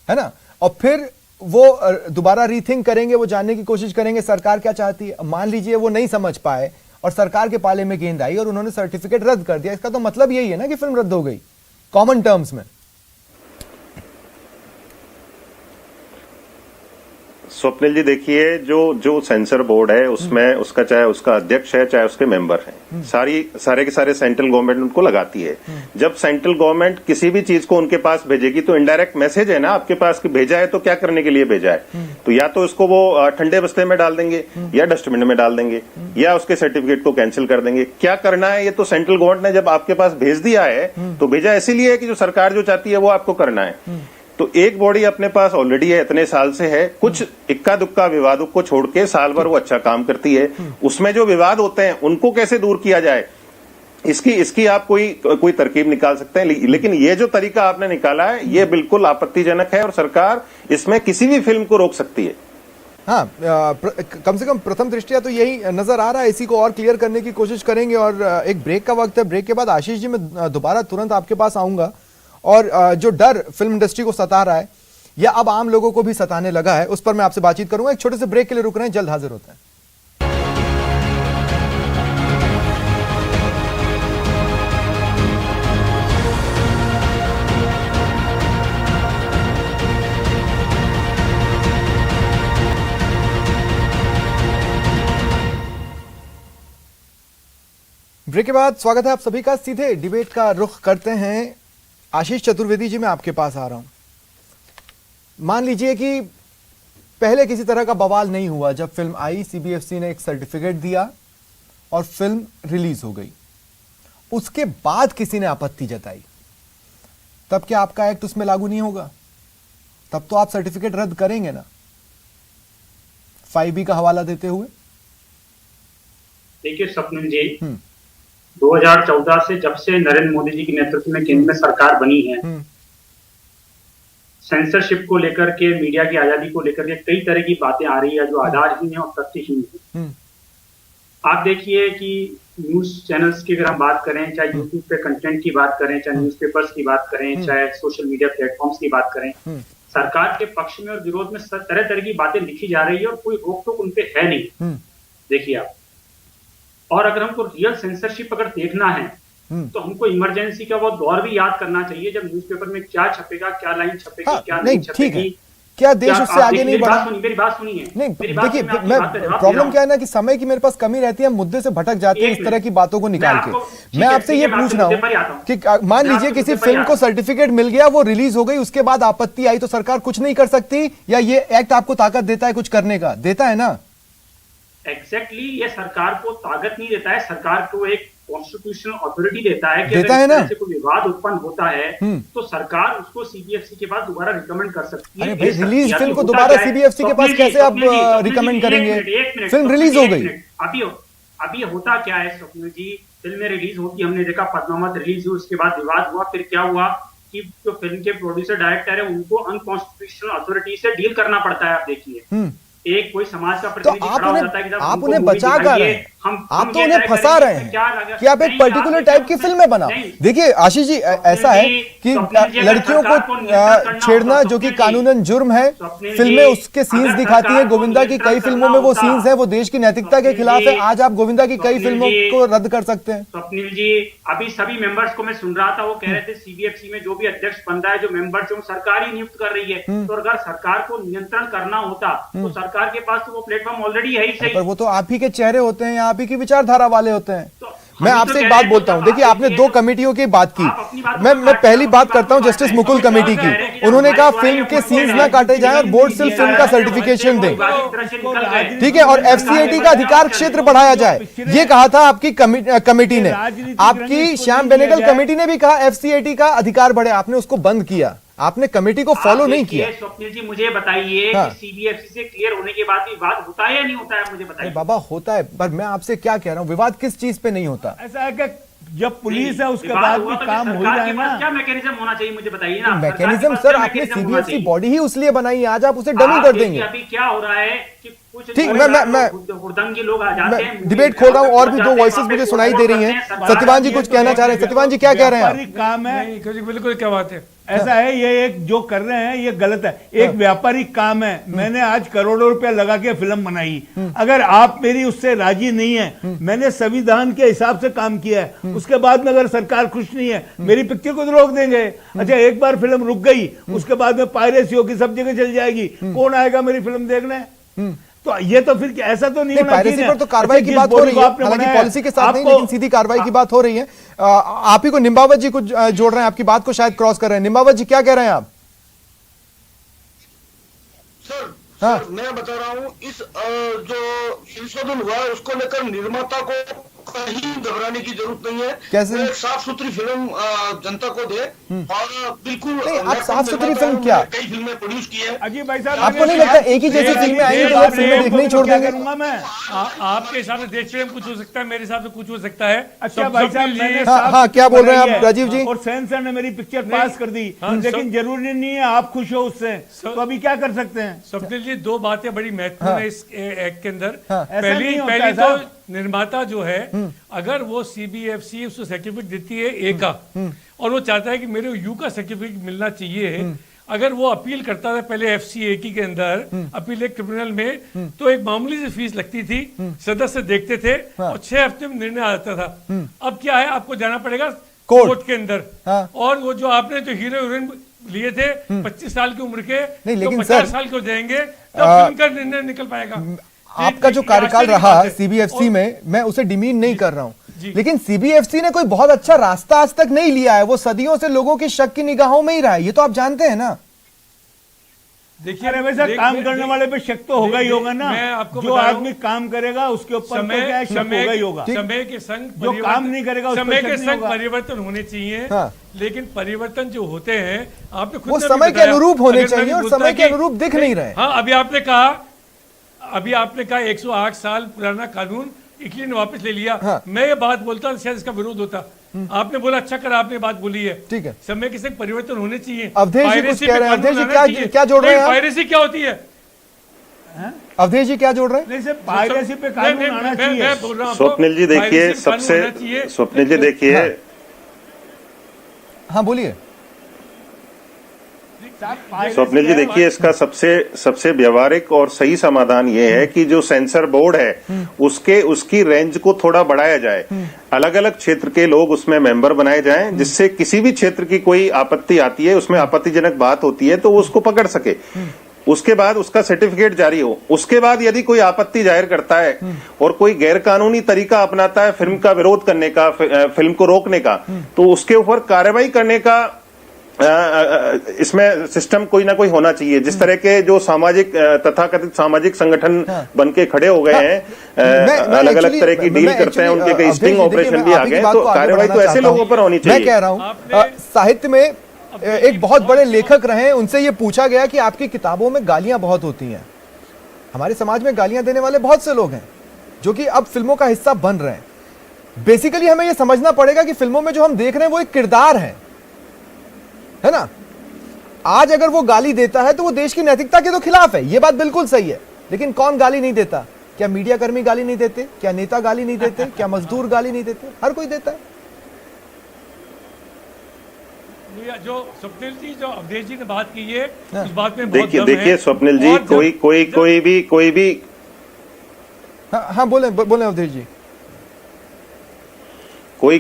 है ना, और फिर वो दोबारा रीथिंक करेंगे, वो जानने की कोशिश करेंगे सरकार क्या चाहती है। मान लीजिए वो नहीं समझ पाए और सरकार के पाले में गेंद आई और उन्होंने सर्टिफिकेट रद्द कर दिया, इसका तो मतलब यही है ना कि फिल्म रद्द हो गई, कॉमन टर्म्स में। स्वप्निल जी देखिए, जो सेंसर बोर्ड है उसमें उसका चाहे उसका अध्यक्ष है चाहे उसके मेंबर हैं, सारे के सारे सेंट्रल गवर्नमेंट उनको लगाती है। जब सेंट्रल गवर्नमेंट किसी भी चीज को उनके पास भेजेगी तो इनडायरेक्ट मैसेज है ना आपके पास कि भेजा है तो क्या करने के लिए भेजा है। तो या तो इसको वो ठंडे बस्ते में डाल देंगे या डस्टबिन में डाल देंगे या उसके सर्टिफिकेट को कैंसिल कर देंगे। क्या करना है ये तो सेंट्रल गवर्नमेंट ने जब आपके पास भेज दिया है तो भेजा इसीलिए कि जो सरकार जो चाहती है वो आपको करना है। तो एक बॉडी अपने पास ऑलरेडी है, इतने साल से है, कुछ इक्का दुक्का विवादों को छोड़ के साल भर वो अच्छा काम करती है। उसमें जो विवाद होते हैं उनको कैसे दूर किया जाए इसकी आप कोई तरकीब निकाल सकते हैं, लेकिन ये जो तरीका आपने निकाला है ये बिल्कुल आपत्तिजनक है और सरकार इसमें किसी भी फिल्म को रोक सकती है। हाँ, कम से कम प्रथम दृष्टिया तो यही नजर आ रहा है। इसी को और क्लियर करने की कोशिश करेंगे और एक ब्रेक का वक्त है। ब्रेक के बाद आशीष जी मैं दोबारा तुरंत आपके पास आऊंगा और जो डर फिल्म इंडस्ट्री को सता रहा है या अब आम लोगों को भी सताने लगा है उस पर मैं आपसे बातचीत करूंगा। एक छोटे से ब्रेक के लिए रुक रहे हैं, जल्द हाजिर होते हैं। ब्रेक के बाद स्वागत है आप सभी का। सीधे डिबेट का रुख करते हैं। आशीष चतुर्वेदी जी, मैं आपके पास आ रहा हूं। मान लीजिए कि पहले किसी तरह का बवाल नहीं हुआ, जब फिल्म आई सीबीएफसी ने एक सर्टिफिकेट दिया और फिल्म रिलीज हो गई, उसके बाद किसी ने आपत्ति जताई, तब क्या आपका एक्ट उसमें लागू नहीं होगा? तब तो आप सर्टिफिकेट रद्द करेंगे ना, 5B का हवाला देते हुए। देखिए स्वप्निल जी, 2014 से जब से नरेंद्र मोदी जी के नेतृत्व में केंद्र में सरकार बनी है, सेंसरशिप को लेकर के, मीडिया की आजादी को लेकर के कई तरह की बातें आ रही है जो आधारहीन है और तथ्यहीन है। आप देखिए कि न्यूज चैनल्स की अगर हम बात करें, चाहे यूट्यूब पे कंटेंट की बात करें, चाहे न्यूज़पेपर्स की बात करें, चाहे सोशल मीडिया प्लेटफॉर्म्स की बात करें, सरकार के पक्ष में और विरोध में तरह तरह की बातें लिखी जा रही है और कोई रोक टोक उनपे है नहीं। देखिए आप, और अगर हमको रियल सेंसरशिप अगर देखना है तो हमको इमरजेंसी का वो दौर भी याद करना चाहिए जब न्यूज़पेपर में क्या छपेगा, क्या लाइन छपेगी, क्या नहीं छपेगी। क्या देश उससे आगे नहीं बढ़ा? मेरी बात सुनिए। नहीं देखिए, मैं प्रॉब्लम क्या है ना कि समय की मेरे पास कमी रहती है, मुद्दे से भटक जाते हैं इस तरह की बातों को निकाल के। मैं आपसे ये पूछ रहा हूँ कि मान लीजिए किसी फिल्म को सर्टिफिकेट मिल गया, वो रिलीज हो गई, उसके बाद आपत्ति आई, तो सरकार कुछ नहीं कर सकती? या ये एक्ट आपको ताकत देता है कुछ करने का? देता है ना? एग्जैक्टली, ये सरकार को ताकत नहीं देता है, सरकार को एक कॉन्स्टिट्यूशनल अथॉरिटी देता है कि देता अगर है ना? से कोई विवाद उत्पन्न होता है तो सरकार उसको सीबीएफसी के पास दोबारा रिकमेंड कर सकती है। अरे भाई, रिलीज फिल्म को दोबारा सीबीएफसी के पास कैसे आप रिकमेंड करेंगे? फिल्म रिलीज हो गई। अभी होता क्या है स्वप्निल जी, फिल्में रिलीज होती, हमने देखा पद्मावत रिलीज हुई, उसके बाद विवाद हुआ, फिर क्या हुआ कि जो फिल्म के प्रोड्यूसर डायरेक्टर है उनको अनकॉन्स्टिट्यूशनल अथॉरिटी से डील करना पड़ता है। आप देखिए, एक कोई समाज का प्रतिनिधि खड़ा हो जाता है कि आप उन्हें बचा कर रहे हैं, आप तो उन्हें फंसा रहे हैं कि आप एक पर्टिकुलर टाइप की फिल्में बनाओ। देखिए आशीष जी, ऐसा है कि लड़कियों को छेड़ना जो कि कानूनन जुर्म है, फिल्में उसके सीन्स दिखाती हैं। गोविंदा की कई फिल्मों में वो सीन्स हैं, वो देश की नैतिकता के खिलाफ है। आज आप गोविंदा की कई फिल्मों को रद्द कर सकते हैं। स्वप्निल जी, अभी सभी मेंबर्स को मैं सुन रहा था, वो कह रहे थे सीबीएफसी में जो भी अध्यक्ष बन रहा है, जो मेंबर जो सरकार ही नियुक्त कर रही है, तो अगर सरकार को नियंत्रण करना होता तो सरकार के पास तो वो प्लेटफॉर्म ऑलरेडी है ही सही। पर वो तो आप ही के चेहरे होते हैं, आप ही की विचारधारा वाले होते हैं। मैं आपसे एक बात बोलता हूं, देखिए आपने 2 कमेटियों की बात की, मैं पहली बात करता हूं जस्टिस मुकुल कमेटी की। उन्होंने कहा फिल्म के सीन्स ना काटे जाएं और बोर्ड सिर्फ फिल्म का सर्टिफिकेशन दें, ठीक है, और एफसीआईटी का अधिकार क्षेत्र बढ़ाया जाए, ये कहा था आपकी कमेटी ने। आपकी श्याम बेनेगल कमेटी ने भी कहा एफसीआईटी का अधिकार बढ़े, आपने उसको बंद किया, आपने कमेटी को फॉलो नहीं किया। स्वप्निल जी, मुझे बताइए कि सीबीएफसी से क्लियर होने के बाद विवाद होता है या नहीं होता है? मुझे बताइए। बाबा होता है, पर मैं आपसे क्या कह रहा हूँ, विवाद किस चीज पे नहीं होता? ऐसा है कि जब पुलिस है उसके बाद भी काम हो जाए ना, क्या मैकेनिज्म होना चाहिए मुझे बताइए ना। मैकेनिज्म सर, आपने सीबीएफसी बॉडी ही उसलिए बनाई है, आज आप उसे डमी कर देंगे। अभी क्या हो रहा है कि कुछ ठीक, मैं हुड़दंगी लोग आ जाते हैं, डिबेट खोल रहा हूं और भी दो वॉइसेस मुझे सुनाई दे रही हैं। सत्यवान जी कुछ कहना चाह रहे हैं। सत्यवान जी क्या कह रहे हैं व्यापारिक काम है, नहीं, बिल्कुल क्या बात है, ऐसा है, ये एक जो कर रहे हैं ये गलत है। एक व्यापारिक काम है, मैंने आज करोड़ों रुपया लगा के फिल्म बनाई, अगर आप मेरी उससे राजी नहीं है, मैंने संविधान के हिसाब से काम किया है, उसके बाद में अगर सरकार खुश नहीं है, मेरी पिक्चर को तो रोक देंगे। अच्छा, एक बार फिल्म रुक गई, उसके बाद में पायरेसी होगी, सब जगह चल जाएगी, कौन आएगा मेरी फिल्म देखने? तो ये तो फिर ऐसा तो नहीं होना पायरेसी पर तो कार्रवाई की बात हो रही है, हालांकि पॉलिसी के साथ नहीं, लेकिन सीधी कार्रवाई की बात हो रही है। आप ही को निम्बावत जी कुछ जोड़ रहे हैं, आपकी बात को शायद क्रॉस कर रहे हैं। निम्बावत जी क्या कह रहे हैं आप? सर, मैं बता रहा हूँ, इस जो संशोधन हुआ है उसको लेकर निर्माता को कहीं घबराने की जरूरत नहीं है। कैसे? वो एक साफ सुथरी फिल्म जनता को दे और बिल्कुल। आप साफ सुथरी फिल्म क्या? कई फिल्में प्रोड्यूस की है। अजीब भाई साहब, आपको नहीं लगता एक ही जैसी फिल्में आएंगी तो लोग फिल्में देखने ही छोड़ देंगे? मैं आपके हिसाब से देश प्रेम कुछ हो सकता है, मेरे हिसाब से कुछ हो सकता है। अच्छा भाई साहब, मैंने हाँ, क्या बोल रहे हैं आप राजीव जी? और सेंसर ने मेरी पिक्चर पास कर दी, लेकिन जरूरी नहीं है आप खुश हो उससे, तो अभी क्या कर सकते हैं? स्वप्निल जी, दो बातें बड़ी महत्वपूर्ण है इस एक्ट के अंदर। ऐसा नहीं होता पहली है तो साहब। निर्माता जो है, अगर वो CBFC उसको सर्टिफिकेट देती है A का, और वो चाहता है कि मेरे U का सर्टिफिकेट मिलना चाहिए, अगर वो अपील करता था पहले FCAK के अंदर, अपील एक ट्रिब्यूनल में, तो एक मामूली सी फीस लगती थी, सदस्य देखते थे और 6 हफ्ते में निर्णय आ जाता था। अब क्या है, आपको जाना पड़ेगा कोर्ट के अंदर, और वो जो आपने जो हीरो हीरोइन लिए थे 25 साल की उम्र के, नहीं, लेकिन 50 साल के हो जाएंगे, तब फिल्म का निर्णय निकल पाएगा। आपका जो कार्यकाल रहा CBFC में, मैं उसे डिमीन नहीं कर रहा हूं, लेकिन CBFC ने कोई बहुत अच्छा रास्ता आज तक नहीं लिया है। वो सदियों से लोगों की शक की निगाहों में ही रहा है, ये तो आप जानते हैं ना। देखिए वैसा काम करने वाले पे शक तो होगा ही होगा ना। मैं आपको जो आदमी काम करेगा उसके ऊपर तो क्या शक होगा ही होगा। समय के संग जो काम नहीं करेगा समय के संग परिवर्तन होने चाहिए, लेकिन परिवर्तन जो होते हैं आपने खुद वो समय के अनुरूप होने चाहिए और समय के अनुरूप दिख नहीं रहे। हाँ, अभी आपने कहा 108 साल पुराना कानून इटली ने वापस ले लिया। मैं ये बात बोलता शायद इसका विरोध होता। आपने बोला अच्छा करा, आपने बात बोली है, ठीक है, समय के संग परिवर्तन होने चाहिए। अवधेश जी कुछ कह रहे हैं। अवधेश जी क्या जोड़ रहे हैं? पायरेसी क्या होती है? अवधेश जी क्या जोड़ रहे हैं? नहीं सर, पायरेसी पे कानून आना चाहिए। मैं बोल रहा हूं स्वप्निल जी देखिए, स्वप्निल जी देखिए, हाँ बोलिए। स्वप्निल जी देखिए, इसका सबसे व्यवहारिक और सही समाधान ये है कि जो सेंसर बोर्ड है उसकी रेंज को थोड़ा बढ़ाया जाए, अलग अलग क्षेत्र के लोग उसमें मेंबर बनाए जाएं, जिससे किसी भी क्षेत्र की कोई आपत्ति आती है, उसमें आपत्तिजनक बात होती है तो वो उसको पकड़ सके, उसके बाद उसका सर्टिफिकेट जारी हो। उसके बाद यदि कोई आपत्ति जाहिर करता है और कोई गैरकानूनी तरीका अपनाता है फिल्म का विरोध करने का, फिल्म को रोकने का, तो उसके ऊपर कार्रवाई करने का इसमें सिस्टम कोई ना कोई होना चाहिए। जिस तरह के जो सामाजिक तथाकथित सामाजिक संगठन बन के खड़े हो गए हैं, अलग अलग तरह की डील करते हैं, उनके कई स्टिंग ऑपरेशन भी आ गए, तो कार्रवाई तो ऐसे लोगों पर होनी चाहिए। मैं कह रहा हूं, साहित्य में एक बहुत बड़े लेखक रहे, उनसे ये पूछा गया कि आपकी किताबों में गालियां बहुत होती हैं। हमारे समाज में गालियां देने वाले बहुत से लोग हैं जो कि अब फिल्मों का हिस्सा बन रहे हैं। बेसिकली हमें यह समझना पड़ेगा कि फिल्मों में जो हम देख रहे हैं वो एक किरदार है ना। आज अगर वो गाली देता है तो वो देश की नैतिकता के तो खिलाफ है, ये बात बिल्कुल सही है, लेकिन कौन गाली नहीं देता? क्या मीडिया कर्मी गाली नहीं देते? क्या नेता गाली नहीं देते? क्या मजदूर गाली नहीं देते? हर कोई देता है। जो स्वप्निल जी, जो अवधेश जी ने बात की है, उस बात में बहुत दम है। देखिए स्वप्निल जी, कोई भी हाँ बोले अवधेश जी। कोई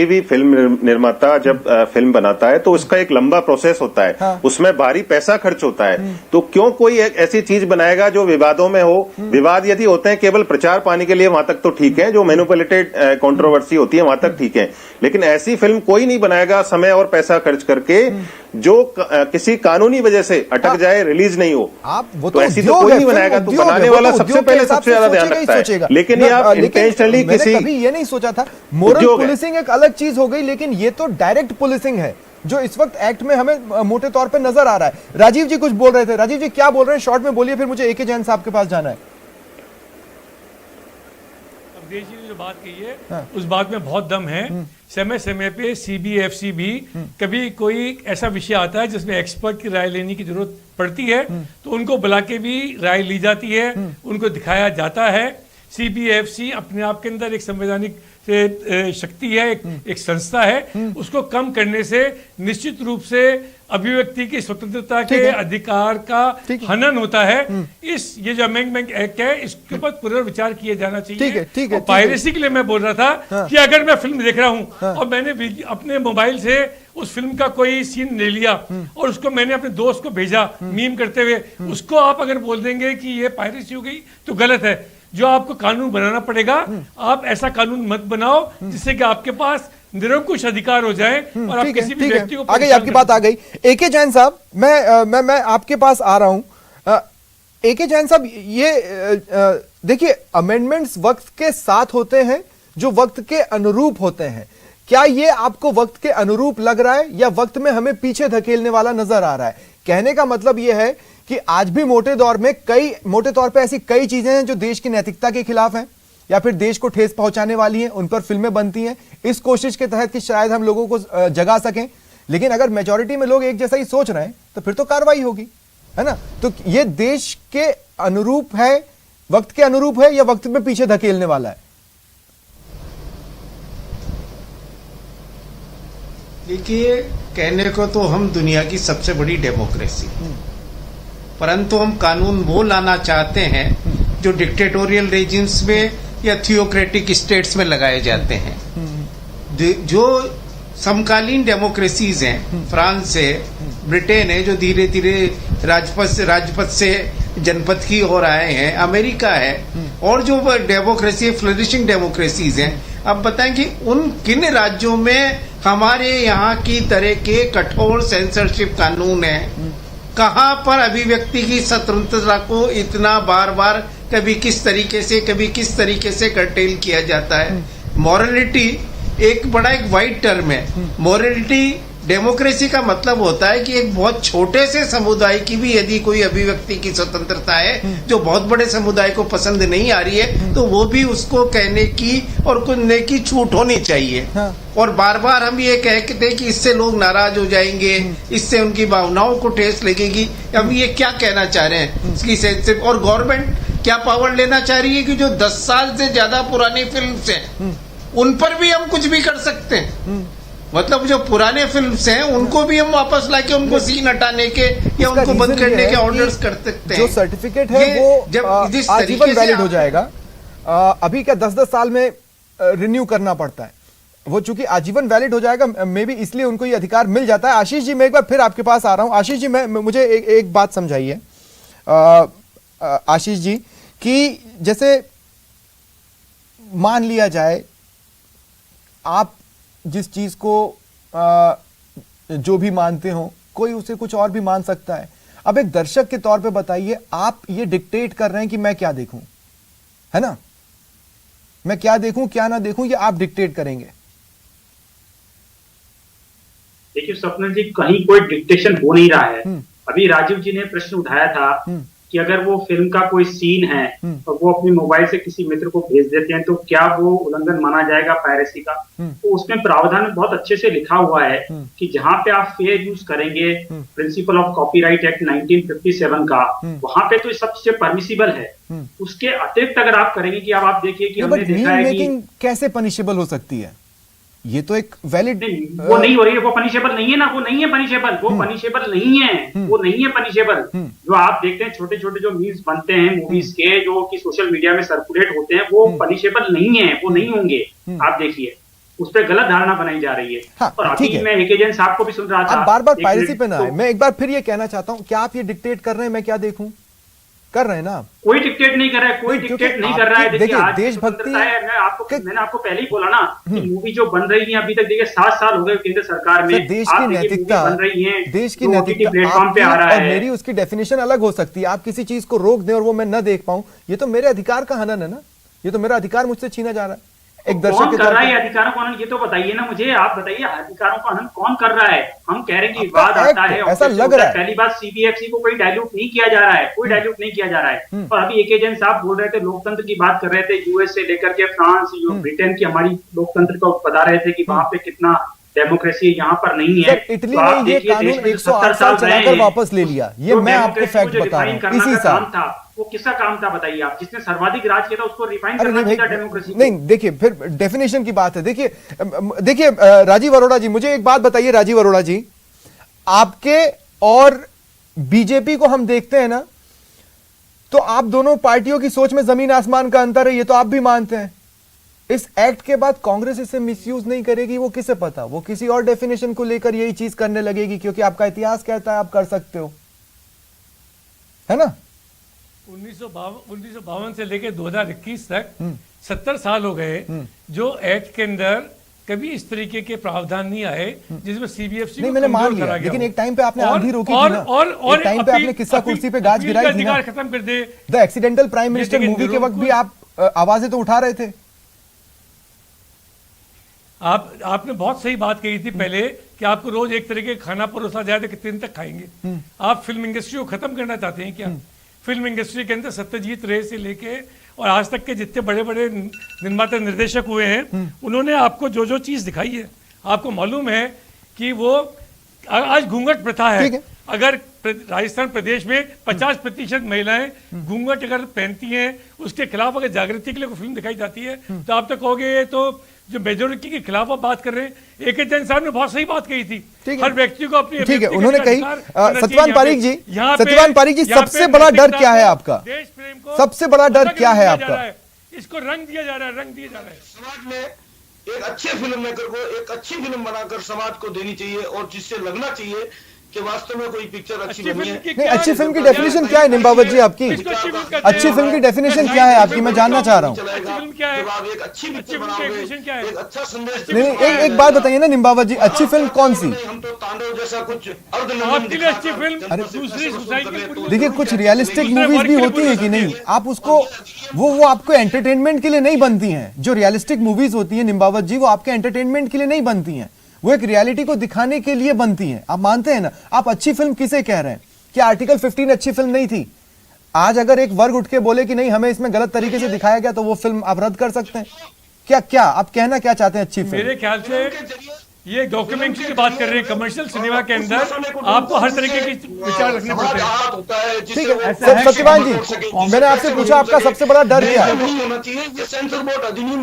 भी फिल्म निर्माता जब फिल्म बनाता है तो उसका एक लंबा प्रोसेस होता है, उसमें भारी पैसा खर्च होता है। तो क्यों कोई एक ऐसी चीज बनाएगा जो विवादों में हो? विवाद यदि होते हैं केवल प्रचार पाने के लिए, वहां तक तो ठीक है, जो मैनिपुलेटेड कंट्रोवर्सी होती है वहां तक ठीक है, लेकिन ऐसी फिल्म कोई नहीं बनाएगा समय और पैसा खर्च करके जो किसी कानूनी वजह से अटक जाए, रिलीज नहीं हो। आप वो तो ऐसी तो कोई नहीं बनाएगा। तो बनाने वाला सबसे पहले सबसे ज्यादा ध्यान रखता है, लेकिन ये आप इंटेंशनली किसी ये नहीं सोचा था। मोरल पुलिसिंग एक अलग चीज हो गई, लेकिन ये तो डायरेक्ट पुलिसिंग है जो इस वक्त एक्ट में हमें मोटे तौर पे नजर आ रहा है। राजीव जी कुछ बोल रहे थे। राजीव जी क्या बोल रहे हैं? शॉर्ट में बोलिए, फिर मुझे AK जैन साहब के पास जाना है। सुदेश जी ने जो बात कही है हाँ। उस बात में बहुत दम है। समय समय पे CBFC भी कभी कोई ऐसा विषय आता है जिसमें एक्सपर्ट की राय लेने की जरूरत पड़ती है तो उनको बुला के भी राय ली जाती है, उनको दिखाया जाता है। CBFC अपने आप के अंदर एक संवैधानिक शक्ति है, एक संस्था है। उसको कम करने से निश्चित रूप से अभिव्यक्ति की स्वतंत्रता के अधिकार का हनन होता है। ये जो अमेंडमेंट एक्ट है इसके ऊपर पुनर्विचार किया जाना चाहिए। ठीक है। पायरेसी के लिए मैं बोल रहा था कि अगर मैं फिल्म देख रहा हूं और मैंने अपने मोबाइल से उस फिल्म का कोई सीन ले लिया और उसको मैंने अपने दोस्त को भेजा मीम करते हुए, उसको आप अगर बोल देंगे कि ये पायरेसी हो गई तो गलत है। जो आपको कानून बनाना पड़ेगा, आप ऐसा कानून मत बनाओ जिससे कि आपके पास निरंकुश अधिकार हो जाए और आप किसी भी व्यक्ति को आ गई आपकी बात आ गई। AK जैन साहब, मैं आपके पास आ रहा हूं। AK जैन साहब, ये देखिए, अमेंडमेंट्स वक्त के साथ होते हैं जो वक्त के अनुरूप होते हैं। क्या ये आपको वक्त के अनुरूप लग रहा है या वक्त में हमें पीछे धकेलने वाला नजर आ रहा है? कहने का मतलब यह है कि आज भी मोटे तौर पे ऐसी कई चीजें हैं जो देश की नैतिकता के खिलाफ हैं या फिर देश को ठेस पहुंचाने वाली हैं, उन पर फिल्में बनती हैं इस कोशिश के तहत कि शायद हम लोगों को जगा सकें। लेकिन अगर मेजॉरिटी में लोग एक जैसा ही सोच रहे हैं तो फिर तो कार्रवाई होगी, है ना? तो ये देश के अनुरूप है, वक्त के अनुरूप है या वक्त में पीछे धकेलने वाला है? देखिए, कहने को तो हम दुनिया की सबसे बड़ी डेमोक्रेसी, परंतु हम कानून वो लाना चाहते हैं जो डिक्टेटोरियल रेजिम्स में या थियोक्रेटिक स्टेट्स में लगाए जाते हैं। जो समकालीन डेमोक्रेसीज हैं, फ्रांस है, ब्रिटेन है जो धीरे धीरे राजपथ से जनपद की ओर आए हैं, अमेरिका है, और जो डेमोक्रेसी फ्लरिशिंग डेमोक्रेसीज हैं। अब बताएं कि उन किन राज्यों में हमारे यहाँ की तरह के कठोर सेंसरशिप कानून है, कहाँ पर अभिव्यक्ति की स्वतंत्रता को इतना बार बार कभी किस तरीके से कर्टेल किया जाता है। मॉरलिटी एक वाइड टर्म है। मॉरलिटी डेमोक्रेसी का मतलब होता है कि एक बहुत छोटे से समुदाय की भी यदि कोई अभिव्यक्ति की स्वतंत्रता है जो बहुत बड़े समुदाय को पसंद नहीं आ रही है तो वो भी उसको कहने की और सुनने की छूट होनी चाहिए। और बार बार हम ये कहते हैं कि इससे लोग नाराज हो जाएंगे, इससे उनकी भावनाओं को ठेस लगेगी। अब ये क्या कहना चाह रहे हैं इसकी सेंस? और गवर्नमेंट क्या पावर लेना चाह रही है कि जो 10 साल से ज्यादा पुरानी फिल्म्स हैं उन पर भी हम कुछ भी कर सकते हैं? मतलब जो पुराने फिल्म्स हैं उनको भी हम वापस लाके उनको सीन हटाने के या उनको बंद करने के ऑर्डर्स कर सकते हैं। जो सर्टिफिकेट है वो जब आजीवन वैलिड हो जाएगा। अभी क्या 10-10 साल में रिन्यू करना पड़ता है, वो चूंकि आजीवन वैलिड हो जाएगा, मे बी इसलिए उनको ये अधिकार मिल जाता है। आशीष जी, मैं एक बार फिर आपके पास आ रहा हूं। आशीष जी, मुझे एक बात समझाइए आशीष जी, कि जैसे मान लिया जाए आप जिस चीज को जो भी मानते हो, कोई उसे कुछ और भी मान सकता है। अब एक दर्शक के तौर पे बताइए, आप ये डिक्टेट कर रहे हैं कि मैं क्या देखूं, है ना? मैं क्या देखूं क्या ना देखूं, ये आप डिक्टेट करेंगे। देखिए स्वप्निल जी, कहीं कोई डिक्टेशन हो नहीं रहा है। अभी राजीव जी ने प्रश्न उठाया था कि अगर वो फिल्म का कोई सीन है और वो अपने मोबाइल से किसी मित्र को भेज देते हैं तो क्या वो उल्लंघन माना जाएगा पायरेसी का? तो उसमें प्रावधान बहुत अच्छे से लिखा हुआ है कि जहां पे आप फेयर यूज करेंगे, प्रिंसिपल ऑफ कॉपीराइट एक्ट 1957 का, वहां पे तो ये सब चीजें परमिसिबल है। उसके अतिरिक्त अगर आप करेंगे कि अब आप देखिए कि हमने देखा है कि कैसे पनिशेबल हो सकती है, ये तो एक वैलिड वो नहीं हो रही है, वो पनिशेबल नहीं है ना, वो नहीं है पनिशेबल, वो पनिशेबल नहीं है, वो नहीं है पनिशेबल। जो आप देखते हैं छोटे छोटे जो मीम्स बनते हैं मूवीज के, जो कि सोशल मीडिया में सर्कुलेट होते हैं, वो पनिशेबल नहीं है, वो नहीं होंगे। आप देखिए उस पर गलत धारणा बनाई जा रही है। हाँ, और अभी मैं AK जैन साहब को भी सुन रहा था, बार बार पायरेसी पे ना आए। मैं एक बार फिर ये कहना चाहता हूँ, क्या आप ये डिक्टेट कर रहे हैं मैं क्या देखूं? कर रहे हैं ना? कोई डिक्टेट नहीं कर रहा है, कोई डिक्टेट नहीं कर रहा है। देखिए आज देशभक्ति है, मैंने आपको पहले ही बोला ना कि मूवी जो बन रही है अभी तक, देखिए 7 साल हो गए केंद्र सरकार में, देश की नैतिकता बन रही है, देश की नैतिकता प्लेटफॉर्म पे आ रहा है। और मेरी उसकी डेफिनेशन अलग हो सकती है। आप किसी चीज को रोक दें और वो मैं न देख पाऊं, ये तो मेरे अधिकार का हनन है ना, ये तो मेरा अधिकार मुझसे छीना जा रहा है। एक दर्शक कौन के कर तौर रहा है पर। ये अधिकारों का हनन? ये तो बताइए ना मुझे, आप बताइए अधिकारों का हनन कौन कर रहा है? हम कह रहे हैं कि आपका विवाद आता है, एक्ट ऐसा ऑब्जेक्शन लग होता रहा है। पहली बात सीबीएफसी को कोई डायल्यूट नहीं किया जा रहा है, कोई डायल्यूट नहीं किया जा रहा है। और अभी एके जैन साहब बोल रहे थे, लोकतंत्र की बात कर रहे थे, यूएस से लेकर के फ्रांस, ब्रिटेन की हमारी लोकतंत्र को बता रहे थे कि वहां पे कितना डेमोक्रेसी यहाँ पर नहीं है। सर, इटली तो आप ने ये देखिए, कानून देश में 108 70 साल रहे चलाकर हैं। वापस ले लिया। ये जो मैं आपको डेमोक्रेसी फैक्ट को जो बता रहा रिफाइन हूँ करना इसी का साल। काम था, वो किसका काम था बताइए आप? जिसने सर्वाधिक राज किया था उसको रिफाइन अरे करना नहीं चाहिए भाई, डेमोक्रेसी को। नहीं देखिए, फिर डेफिनेशन की बात है। देखिए राजीव अरोड़ा जी, मुझे एक बात बताइए राजीव अरोड़ा जी, आपके और बीजेपी को हम देखते हैं ना, तो आप दोनों पार्टियों की सोच में जमीन आसमान का अंतर है, ये तो आप भी मानते हैं। इस एक्ट के बाद कांग्रेस इसे मिसयूज नहीं करेगी, वो किसे पता, वो किसी और डेफिनेशन को लेकर यही चीज करने लगेगी, क्योंकि आपका इतिहास कहता है आप कर सकते हो, है ना। 1952 से लेकर 2021 तक 70 साल हो गए जो एक्ट के अंदर कभी इस तरीके के प्रावधान नहीं आए जिसमें सीबीएफसी नहीं, मैंने मान लिया, लेकिन एक टाइम पे आपने आंधी रोकी थी ना, एक टाइम पे आपने किस्सा कुर्सी पे गाज गिराई थी ना, खत्म कर दे। The accidental prime minister movie के वक्त भी आप आवाजें तो उठा रहे थे। आपने बहुत सही बात कही थी पहले कि आपको रोज एक तरीके का खाना परोसा जाए तो कितने दिन तक खाएंगे। आप फिल्म इंडस्ट्री को खत्म करना चाहते हैं क्या? फिल्म इंडस्ट्री के अंदर सत्यजीत रे से लेके और आज तक के जितने बड़े बड़े निर्माता निर्देशक हुए हैं, उन्होंने आपको जो जो चीज दिखाई है, आपको मालूम है कि वो आज घूंघट प्रथा है। अगर राजस्थान प्रदेश में 50% महिलाएं घूंघट अगर पहनती हैं, उसके खिलाफ अगर जागृति के लिए कोई फिल्म दिखाई जाती है, तो आप तो कहोगे तो जो मेजोरिटी के खिलाफ आप बात कर रहे हैं। एके जैन साहब ने बहुत सही बात कही थी, हर व्यक्ति को अपनी, ठीक है, उन्होंने कही। सत्यवान पारीख जी, सबसे बड़ा डर क्या है आपका? देश प्रेम को सबसे बड़ा डर क्या है आपका? इसको रंग दिया जा रहा है, रंग दिया जा रहा है। समाज में एक अच्छे फिल्म मेकर को एक अच्छी फिल्म बनाकर समाज को देनी चाहिए और जिससे लगना चाहिए कि वास्तव में कोई पिक्चर अच्छी बनी है। नहीं, अच्छी फिल्म की डेफिनेशन क्या है निम्बावत जी आपकी? अच्छी फिल्म की डेफिनेशन क्या है आपकी, मैं जानना चाह रहा हूँ। एक अच्छी पिक्चर बनाओगे, एक अच्छा संदेश। नहीं, एक बात बताइए ना निम्बावत जी, अच्छी फिल्म कौन सी? हम तो तांडव जैसा कुछ आपके लिए अच्छी फिल्म दूसरी सोसाइटी। देखिए, कुछ रियलिस्टिक मूवीज भी होती है कि नहीं, आप उसको वो आपको एंटरटेनमेंट के लिए नहीं बनती हैं। जो रियलिस्टिक मूवीज होती है निम्बावत जी, वो आपके एंटरटेनमेंट के लिए नहीं बनती हैं, वो एक रियलिटी को दिखाने के लिए बनती हैं। आप मानते हैं ना? आप अच्छी फिल्म किसे कह रहे हैं? क्या आर्टिकल 15 अच्छी फिल्म नहीं थी? आज अगर एक वर्ग उठ के बोले कि नहीं हमें इसमें गलत तरीके से दिखाया गया, तो वो फिल्म आप रद्द कर सकते हैं क्या आप कहना क्या चाहते हैं अच्छी फिल्म? मेरे ख्याल से ये डॉक्यूमेंट्री की बात कर रहे हैं। कमर्शियल सिनेमा के अंदर आपको हर तरीके की विचार रखने पड़ते हैं। ठीक है सत्यवान जी, मैंने आपसे पूछा आपका सबसे बड़ा डर क्या है?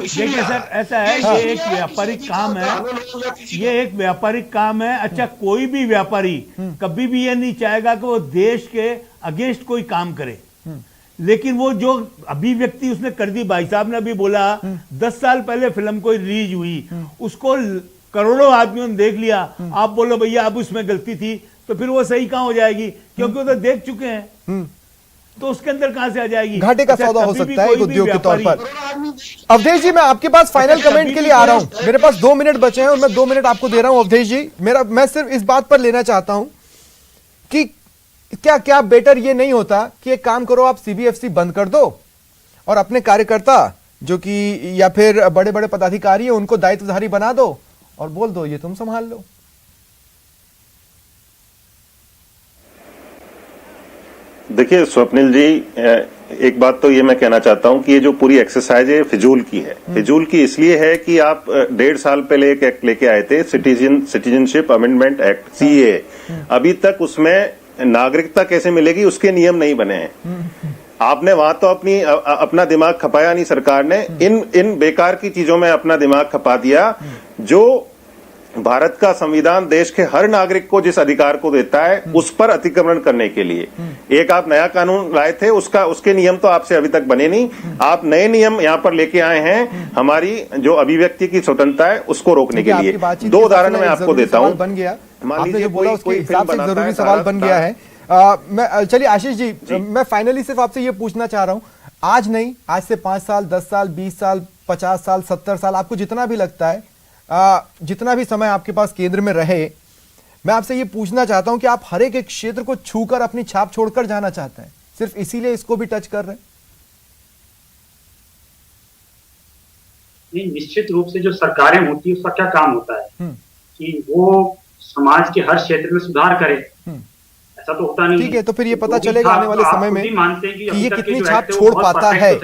देखिए सर, ऐसा है, ये एक व्यापारिक काम है, ये एक व्यापारिक काम है। अच्छा, कोई भी व्यापारी कभी भी ये नहीं चाहेगा कि वो देश के अगेंस्ट कोई काम करे, लेकिन वो जो अभिव्यक्ति उसने कर दी, भाई साहब ने अभी बोला 10 साल पहले फिल्म कोई रिलीज हुई, उसको करोड़ों आदमियों ने देख लिया, आप बोलो भैया अब उसमें गलती थी, तो फिर वो सही कहां हो जाएगी? क्योंकि वो तो देख चुके हैं, तो उसके अंदर कहां से आ जाएगी? घाटे का सौदा हो सकता है एक उद्योग के तौर पर। अवधेश जी, मैं आपके पास फाइनल कमेंट के लिए आ रहा हूं, मेरे पास 2 मिनट बचे हैं और मैं 2 मिनट आपको दे रहा हूं। अवधेश जी, मैं सिर्फ इस बात पर लेना चाहता हूं कि क्या बेटर ये नहीं होता कि एक काम करो, आप सीबीएफसी बंद कर दो और अपने कार्यकर्ता जो कि या फिर बड़े बड़े पदाधिकारी है उनको दायित्वधारी बना दो और बोल दो ये तुम संभाल लो। देखिए स्वप्निल जी, एक बात तो ये मैं कहना चाहता हूं कि ये जो पूरी एक्सरसाइज है फिजूल की है। फिजूल की इसलिए है कि आप 1.5 साल पहले एक एक्ट लेके आए थे, सिटीजनशिप अमेंडमेंट एक्ट, सीए। अभी तक उसमें नागरिकता कैसे मिलेगी उसके नियम नहीं बने हैं। आपने वहां तो अपना दिमाग खपाया नहीं, सरकार ने इन बेकार की चीजों में अपना दिमाग खपा दिया। जो भारत का संविधान देश के हर नागरिक को जिस अधिकार को देता है उस पर अतिक्रमण करने के लिए एक आप नया कानून लाए थे, उसके नियम तो आपसे अभी तक बने नहीं। आप नए नियम यहां पर लेके आए हैं हमारी जो अभिव्यक्ति की स्वतंत्रता है उसको रोकने के लिए। 2 उदाहरण मैं आपको देता हूं। बन गया, मान आपने लीजिए जो बोला उसके हिसाब से जरूरी सवाल बनाता बन गया है। मैं चलिए आशीष जी, मैं फाइनली सिर्फ आपसे ये पूछना चाह रहा हूं, आज नहीं, आज से 5 साल, 10 साल, 20 साल, 50 साल, 70 साल, आपको जितना भी लगता है, जितना भी समय आपके पास केंद्र में रहे, मैं आपसे ये पूछना चाहता हूं कि आप हर एक क्षेत्र को छूकर अपनी छाप छोड़कर जाना चाहते हैं, सिर्फ इसीलिए इसको भी टच कर रहे हैं? नहीं, निश्चित रूप से जो सरकारें होती है उसका क्या काम होता है कि वो समाज के हर क्षेत्र में सुधार करे। ऐसा तो होता नहीं। ठीक है, तो फिर ये पता चलेगा आने वाले समय में कि ये कितनी छाप छोड़ पाता है।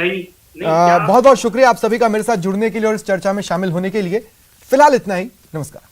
बहुत बहुत शुक्रिया आप सभी का मेरे साथ जुड़ने के लिए और इस चर्चा में शामिल होने के लिए। फिलहाल इतना ही, नमस्कार।